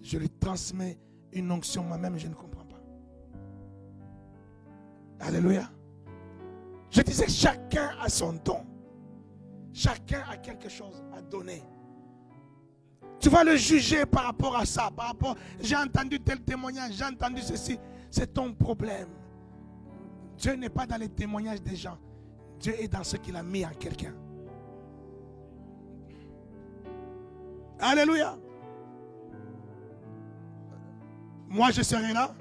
Speaker 1: je lui transmets une onction moi-même, je ne comprends pas. Alléluia. Je disais, chacun a son don. Chacun a quelque chose à donner. Tu vas le juger par rapport à ça, par rapport, j'ai entendu tel témoignage, j'ai entendu ceci. C'est ton problème. Dieu n'est pas dans les témoignages des gens. Dieu est dans ce qu'il a mis en quelqu'un. Alléluia. Moi, je serai là.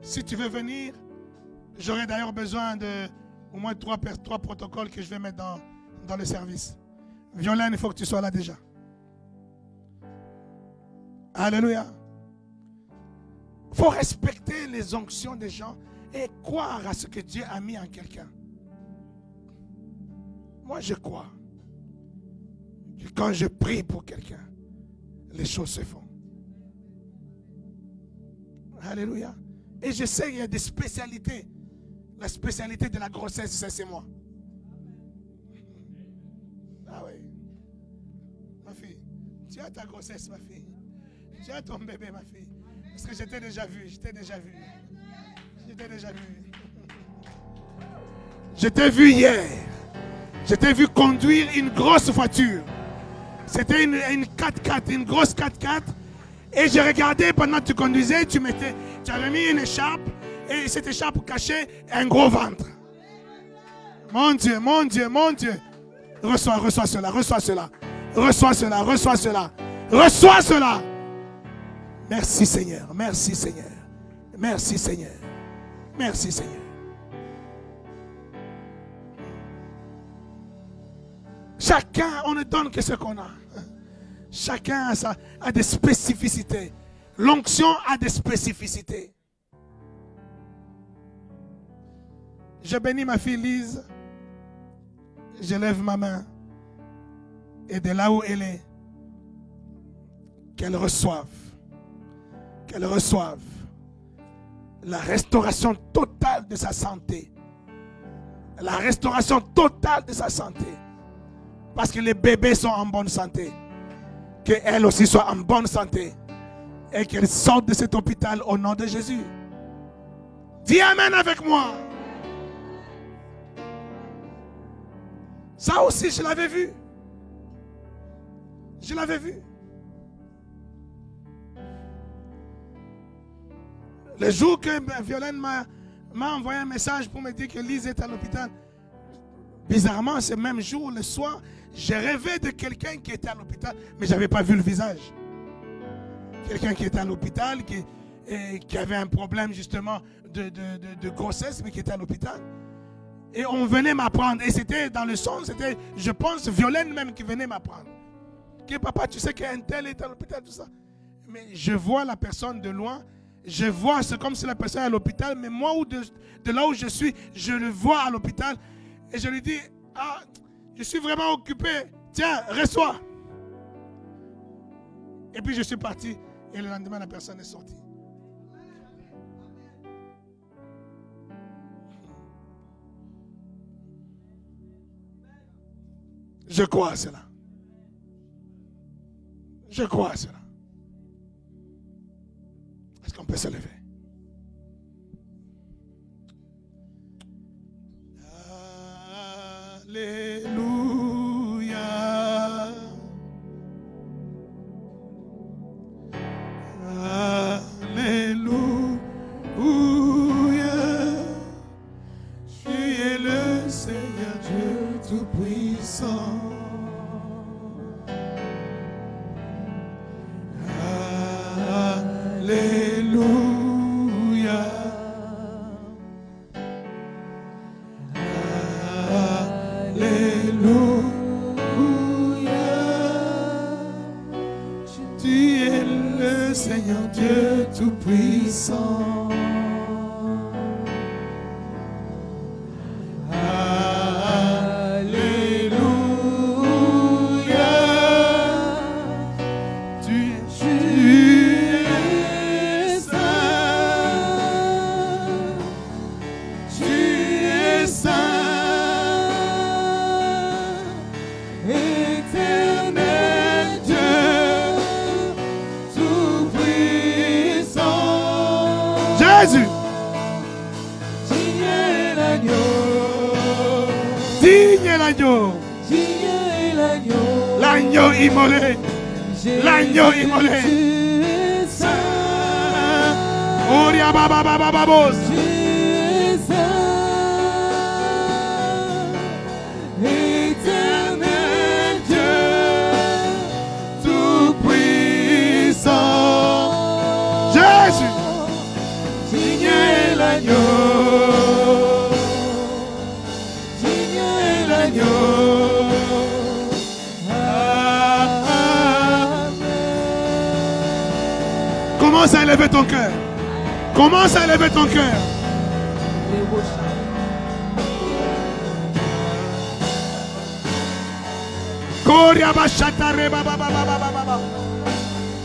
Speaker 1: Si tu veux venir, j'aurai d'ailleurs besoin de au moins 3 protocoles que je vais mettre dans le service. Violaine, il faut que tu sois là déjà. Alléluia. Il faut respecter les onctions des gens et croire à ce que Dieu a mis en quelqu'un. Moi, je crois que quand je prie pour quelqu'un, les choses se font. Alléluia. Et je sais qu'il y a des spécialités. La spécialité de la grossesse, c'est moi. Ah oui. Ma fille, tu as ta grossesse, ma fille. Tu as ton bébé, ma fille. Parce que je t'ai déjà vu, je t'ai déjà vu. Je t'ai déjà vu. Je t'ai vu hier. Je t'ai vu conduire une grosse voiture. C'était une 4x4, une grosse 4x4. Et j'ai regardé pendant que tu conduisais, tu avais mis une écharpe. Et cette écharpe cachait un gros ventre. Mon Dieu, mon Dieu, mon Dieu. Reçois cela, reçois cela. Reçois cela, reçois cela. Reçois cela. Merci Seigneur, merci Seigneur. Merci Seigneur. Merci Seigneur. Chacun, on ne donne que ce qu'on a. Chacun a des spécificités. L'onction a des spécificités. Je bénis ma fille Lise. Je lève ma main. Et de là où elle est, qu'elle reçoive la restauration totale de sa santé. La restauration totale de sa santé. Parce que les bébés sont en bonne santé. Qu'elle aussi soit en bonne santé. Et qu'elle sorte de cet hôpital au nom de Jésus. Dis Amen avec moi. Ça aussi, je l'avais vu. Je l'avais vu. Le jour que Violaine m'a envoyé un message pour me dire que Lise est à l'hôpital, bizarrement, ce même jour, le soir, j'ai rêvé de quelqu'un qui était à l'hôpital, mais je n'avais pas vu le visage. Quelqu'un qui était à l'hôpital, qui avait un problème justement de grossesse, mais qui était à l'hôpital. Et on venait m'apprendre. Et c'était dans le son, c'était, je pense, Violaine même qui venait m'apprendre. Que papa, tu sais qu'un tel est à l'hôpital, tout ça. Mais je vois la personne de loin. Je vois, c'est comme si la personne est à l'hôpital. Mais moi, de là où je suis, je le vois à l'hôpital. Et je lui dis, ah, je suis vraiment occupé. Tiens, reçois. Et puis je suis parti. Et le lendemain, la personne est sortie. Je crois à cela. Je crois à cela. Est-ce qu'on peut se lever? Alléluia. Alléluia. Tu es le Seigneur Dieu Tout-Puissant. Alléluia. Alléluia. Tu es le Seigneur Dieu Tout-Puissant. L'agneau immolé. L'agneau immolé. Oria baba baba babos. Éternel Dieu Tout-Puissant. Jésus. Digne est l'agneau. Digne est l'agneau. Commence à élever ton cœur. Commence à élever ton cœur. Koria bashatare baba baba baba.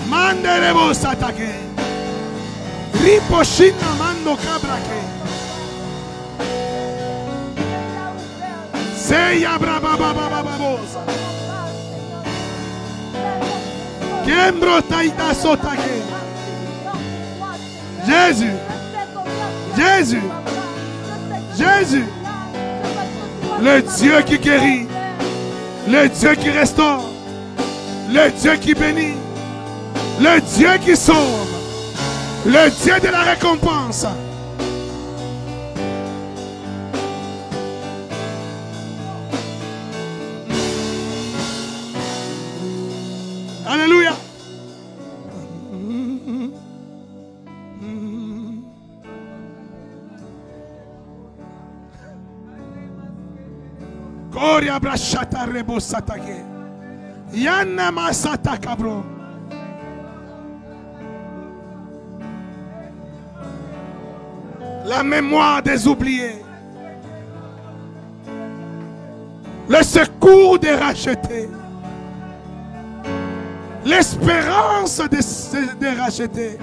Speaker 1: Manderebo satake. Riposhina mando kabrake. Seya braba baba baba bosa. Kembro taïta sotake. Jésus. Jésus. Jésus. Le Dieu qui guérit. Le Dieu qui restaure. Le Dieu qui bénit. Le Dieu qui sauve. Le Dieu de la récompense. Alléluia. Koria brashata rebo satake. Yanna masata kabro. La mémoire des oubliés. Le secours des rachetés. L'espérance des rachetés.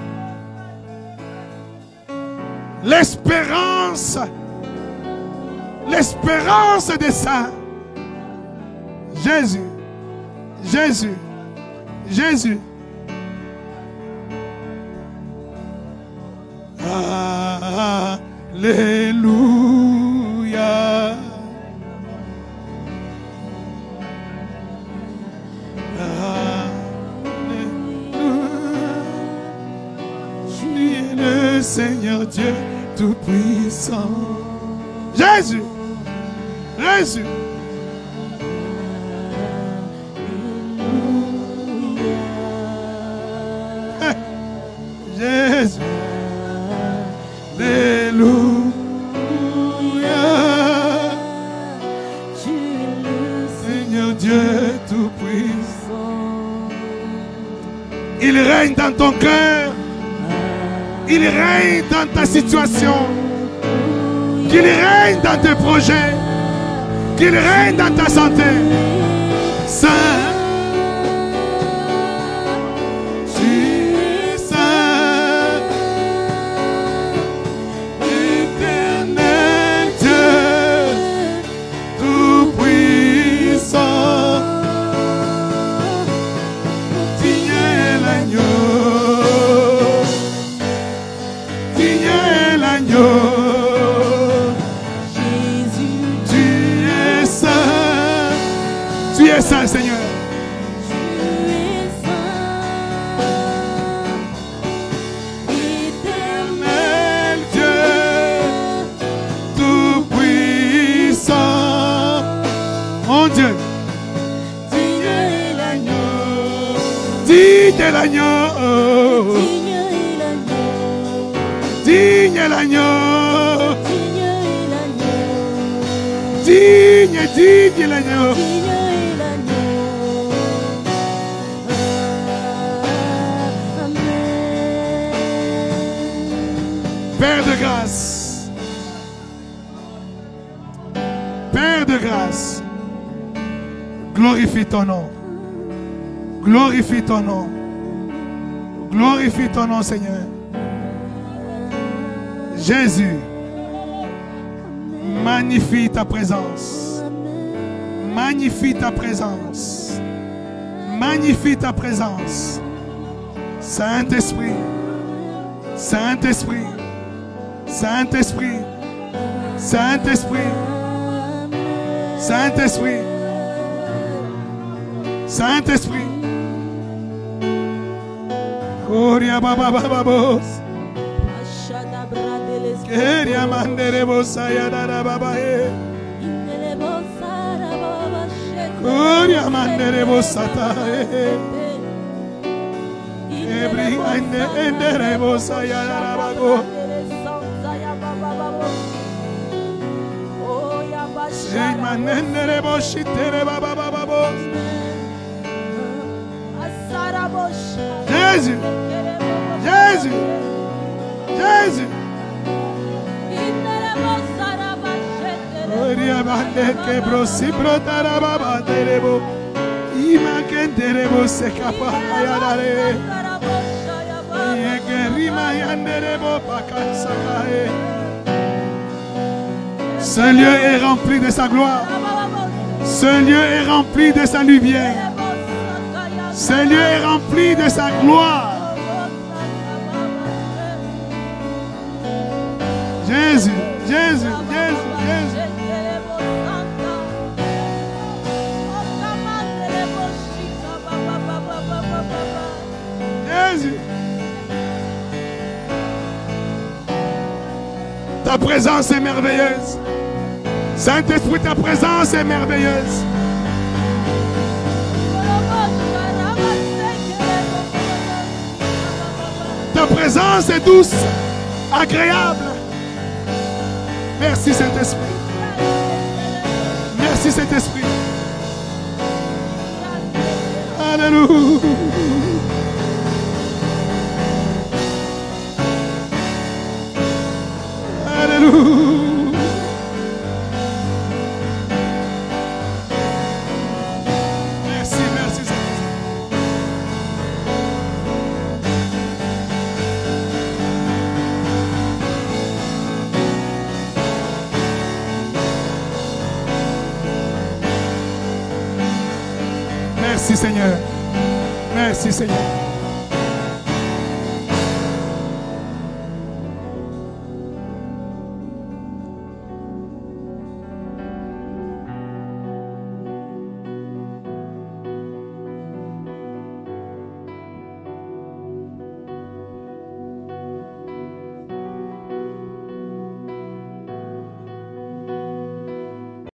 Speaker 1: L'espérance. L'espérance des saints. Jésus. Jésus. Jésus. Alléluia. Tu es le Seigneur Dieu Tout-Puissant. Jésus. Jésus. Jésus. Alléluia. Tu es le Seigneur Dieu Tout-Puissant. Il règne dans ton cœur. Il règne dans ta situation. Qu'il règne dans tes projets. Qu'il règne dans ta santé. Saint. Saint Seigneur.
Speaker 3: Tu es saint,
Speaker 1: éternel Dieu, tout-puissant. Mon Dieu,
Speaker 3: digne est l'agneau,
Speaker 1: digne est l'agneau,
Speaker 3: digne est l'agneau,
Speaker 1: digne est l'agneau,
Speaker 3: digne est l'agneau,
Speaker 1: digne est l'agneau. Père de grâce, Père de grâce, glorifie ton nom, glorifie ton nom, glorifie ton nom Seigneur. Jésus, magnifie ta présence, magnifie ta présence, magnifie ta présence. Saint-Esprit, Saint-Esprit, Saint-Esprit, Saint-Esprit, Saint-Esprit, Saint-Esprit. Koria baba baba bos. Keria mandere bosaya dara baba he. Koria mandere bosata he. Ebri ande endere bosaya dara bago. Jésus, Jésus, Jésus. Ce lieu est rempli de sa gloire. Ce lieu est rempli de sa lumière. Ce lieu est rempli de sa gloire. Jésus, Jésus, Jésus, Jésus. Jésus. Ta présence est merveilleuse. Saint-Esprit, ta présence est merveilleuse. Ta présence est douce, agréable. Merci Saint-Esprit. Merci Saint-Esprit. Alléluia. Alléluia. Merci, merci Saint-Esprit. Merci Seigneur. Merci Seigneur.